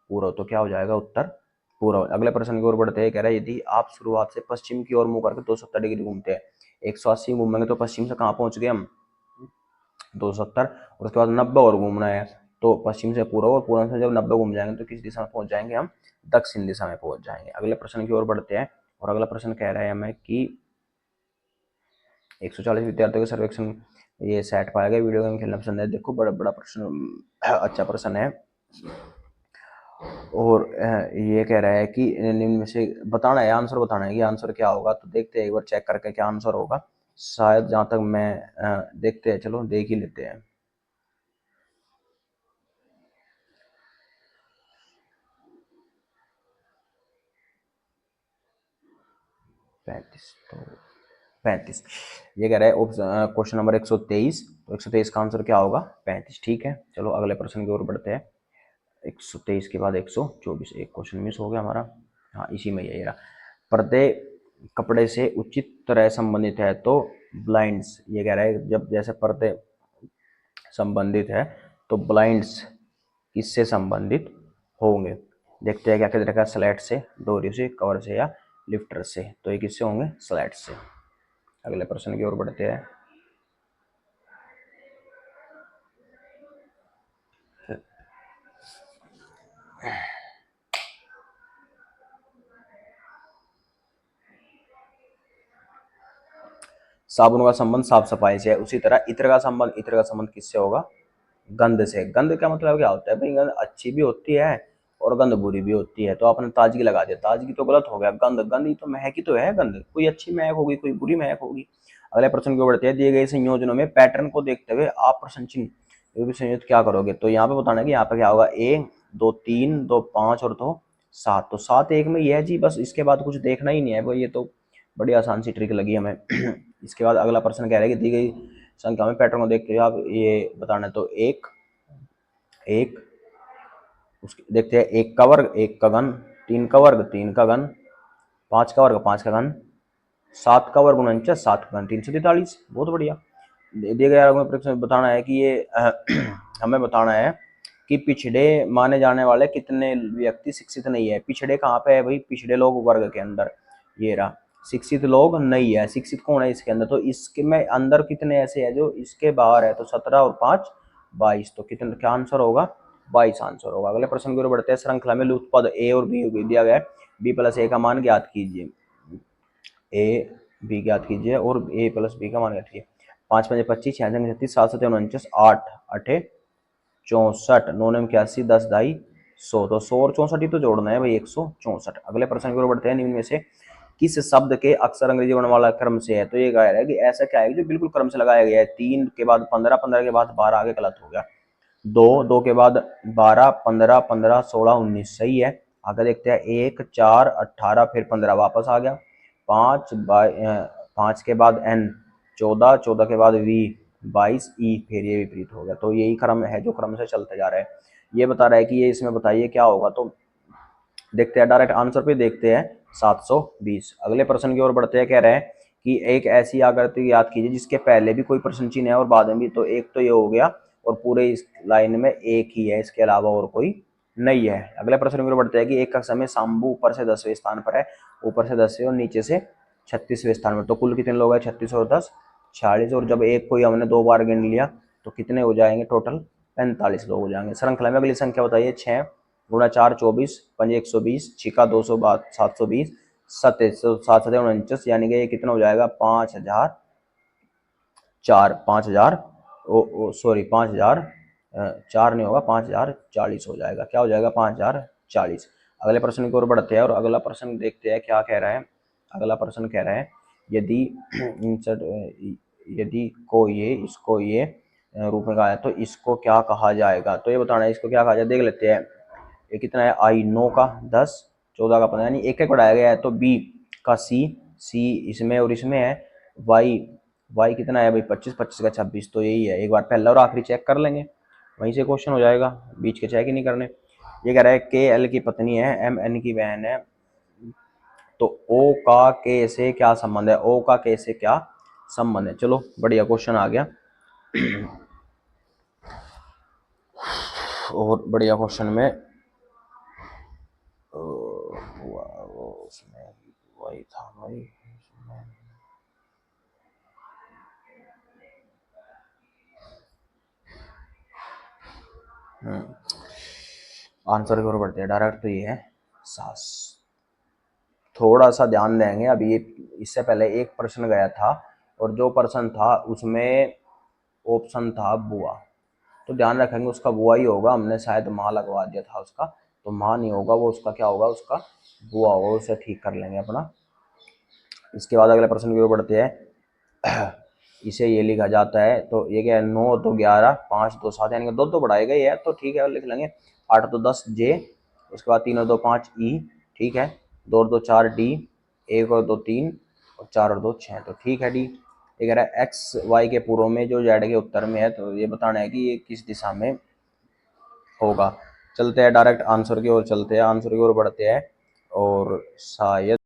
पूर्व, तो क्या हो जाएगा उत्तर पूर्व। अगले प्रश्न की ओर बढ़ते हैं। कह रहा है यदि आप शुरुआत से पश्चिम की ओर मुंह करके 270 डिग्री घूमते हैं, 180 घूमेंगे तो पश्चिम से कहाँ पहुंच गए हम 270, और उसके बाद 90 और घूमना है तो पश्चिम से पूर्व, और पूर्व से जब 90 घूम जाएंगे तो किस दिशा में पहुंच जाएंगे हम, दक्षिण दिशा में पहुंच जाएंगे। अगले प्रश्न की ओर बढ़ते हैं और अगला प्रश्न कह रहा है हमें कि 140 विद्यार्थियों के सर्वेक्षण ये सेट पाया गया, वीडियो गेम खेलना पसंद है। देखो बड़ा बड़ा प्रश्न, अच्छा प्रश्न है। और ये कह रहा है कि निम्न में से बताना है, आंसर बताना है कि आंसर क्या होगा। तो देखते हैं एक बार चेक करके क्या आंसर होगा। शायद जहां तक मैं देखते हैं, चलो देख ही लेते हैं। 35, तो 35 ये कह रहा है क्वेश्चन नंबर 123। तो 123 का आंसर क्या होगा 35। ठीक है, चलो अगले प्रश्न की ओर बढ़ते हैं। 123 के बाद 124, एक क्वेश्चन मिस हो गया हमारा, हाँ इसी में यही रहा। पर्दे कपड़े से उचित तरह संबंधित है तो ब्लाइंड्स, ये कह रहा है जब जैसे पर्दे संबंधित है तो ब्लाइंड्स किससे संबंधित होंगे। देखते हैं क्या कह रखा है, स्लैट से, डोरी से, कवर से या लिफ्टर से। तो ये किससे होंगे, स्लैट से। अगले प्रश्न की ओर बढ़ते हैं। साबुन का संबंध साफ सफाई से है, उसी तरह इत्र का संबंध किससे होगा? गंध से। गंध का मतलब क्या होता है भाई? गंध अच्छी भी होती है और गंध बुरी भी होती है। तो आपने ताजगी लगा दिया, ताजगी तो गलत हो गया। गंध, गंध ही तो महक ही तो है। गंध कोई अच्छी महक होगी, कोई बुरी महक होगी। अगले प्रश्न की ओर बढ़ते हैं। दिए गए संयोजनों में पैटर्न को देखते हुए आप प्रश्न चिन्ह संयोजित क्या करोगे? तो यहाँ पे बताना है कि यहाँ पे क्या होगा? ए, 2 3, 2 5 और 2 7। तो 7 एक में ये है जी, बस इसके बाद कुछ देखना ही नहीं है। ये तो बड़ी आसान सी ट्रिक लगी हमें। इसके बाद अगला प्रश्न कह रहा है कि दी गई संख्या में पैटर्न को देखते हुए आप ये बताना है। तो एक उसके देखते हैं, 1 का वर्ग 1 का घन, 3 का वर्ग 3 का घन, 5 का वर्ग 5 का घन, 7 का वर्ग 49, 7 का घन 343। बहुत बढ़िया। दिए गए प्रश्न में बताना है कि ये हमें बताना है कि पिछड़े माने जाने वाले कितने व्यक्ति शिक्षित नहीं है। पिछड़े कहाँ पे है भाई? पिछड़े लोग वर्ग के अंदर, ये रहा। शिक्षित लोग नहीं है। शिक्षित कौन है इसके अंदर? तो इसके में अंदर कितने ऐसे है जो इसके बाहर है? तो 17 और 5 22। तो कितने, क्या आंसर होगा? 22 आंसर होगा। अगले प्रश्न की ओर बढ़ते हैं। श्रृंखला में लुप्त पद ए और बी दिया गया है। बी प्लस ए का मान ज्ञात कीजिए। ए बी ज्ञात कीजिए और ए प्लस बी का मान ज्ञात कीजिए। 5 5 25, 66 36, 7 7 49, 8 8 64, 9 9 81, 10 ढाई 100। तो 100 और 64 ही तो जोड़ना है भाई, 164। अगले प्रश्न की ओर बढ़ते हैं। निम्न में से किस शब्द के अक्षर अंग्रेजी वर्णमाला क्रम से है? तो ये कह रहा है कि ऐसा क्या है जो बिल्कुल क्रम से लगाया गया है। 3 के बाद 15, 15 के बाद 12, आगे गलत हो गया। 2 2 के बाद 12, 15 15, 16 19, सही है। आगे देखते हैं। 1 4 18, फिर 15 वापस आ गया। 5 के बाद n 14, 14 के बाद v 22 ई, फिर ये विपरीत हो गया। तो यही क्रम है जो क्रम से चलते जा रहे हैं। ये बता रहा है कि ये इसमें बताइए क्या होगा। तो देखते हैं, डायरेक्ट आंसर पे देखते हैं। 720। अगले प्रश्न की ओर बढ़ते हैं। कह रहे हैं कि एक ऐसी आकृति याद कीजिए जिसके पहले भी कोई प्रश्न चिन्ह है और बाद में भी। तो एक तो ये हो गया और पूरे इस लाइन में एक ही है, इसके अलावा और कोई नहीं है। अगले प्रश्न की ओर बढ़ते हैं कि एक कक्षा में शाम्बू ऊपर से 10वें स्थान पर है, ऊपर से 10वें और नीचे से 36वें स्थान पर। तो कुल कितने लोग हैं? 36 और 10 46। और जब एक कोई हमने 2 बार गिन लिया तो कितने हो जाएंगे? टोटल 45 लोग हो जाएंगे। श्रृंखला में अगली संख्या बताइए। 6 गुणा 4 24, 5 120, 6 का 200 720, 7 7 7 49, यानी कि ये कितना हो जाएगा? 5000 सॉरी 5000 4 नहीं होगा, 5040 हो जाएगा। क्या हो जाएगा? 5040। अगले प्रश्न की ओर बढ़ते हैं और अगला प्रश्न देखते हैं क्या कह रहा है। अगला प्रश्न कह रहा है यदि यदि को ये इसको ये रूप में कहा है तो इसको क्या कहा जाएगा? तो ये बताना है इसको क्या कहा जाए। देख लेते हैं। ये कितना है? आई 9 का 10, 14 का 15, यानी एक एक बढ़ाया गया है। तो बी का सी इसमें और इसमें है। वाई कितना है भाई? 25, 25 का 26। तो यही है। एक बार पहला और आखिरी चेक कर लेंगे, वहीं से क्वेश्चन हो जाएगा, बीच के चेक ही नहीं करने। ये कह रहा है के एल की पत्नी है, एम एन की बहन है। तो ओ का के से क्या संबंध है? ओ का के से क्या संबंध है? चलो बढ़िया क्वेश्चन आ गया। और बढ़िया क्वेश्चन में उसमें वही था भाई। आंसर की ओर बढ़ते हैं डायरेक्ट। तो ये है सास। थोड़ा सा ध्यान देंगे। अभी ये इससे पहले एक प्रश्न गया था और जो प्रश्न था उसमें ऑप्शन था बुआ। तो ध्यान रखेंगे उसका बुआ ही होगा। हमने शायद माँ लगवा दिया था उसका, तो माँ नहीं होगा वो, उसका क्या होगा? उसका बुआ होगा। उसे ठीक कर लेंगे अपना। इसके बाद अगले प्रश्न की ओर बढ़ते हैं। इसे ये लिखा जाता है। तो ये क्या है? 9 2 11, 5 2 7, यानी कि 2 2 बढ़ाए गए है। तो ठीक है, लिख लेंगे। 8 2 10 जे, उसके बाद 3 और 2 5 ई, ठीक है। 2 और 2 4 डी, 1 और 2 3 और 4 और 2 6। तो ठीक है डी। ये कह रहा है एक्स वाई के पूर्व में जो जेड के उत्तर में है। तो ये बताना है कि ये किस दिशा में होगा। चलते हैं डायरेक्ट आंसर की ओर चलते हैं। आंसर की ओर बढ़ते हैं और शायद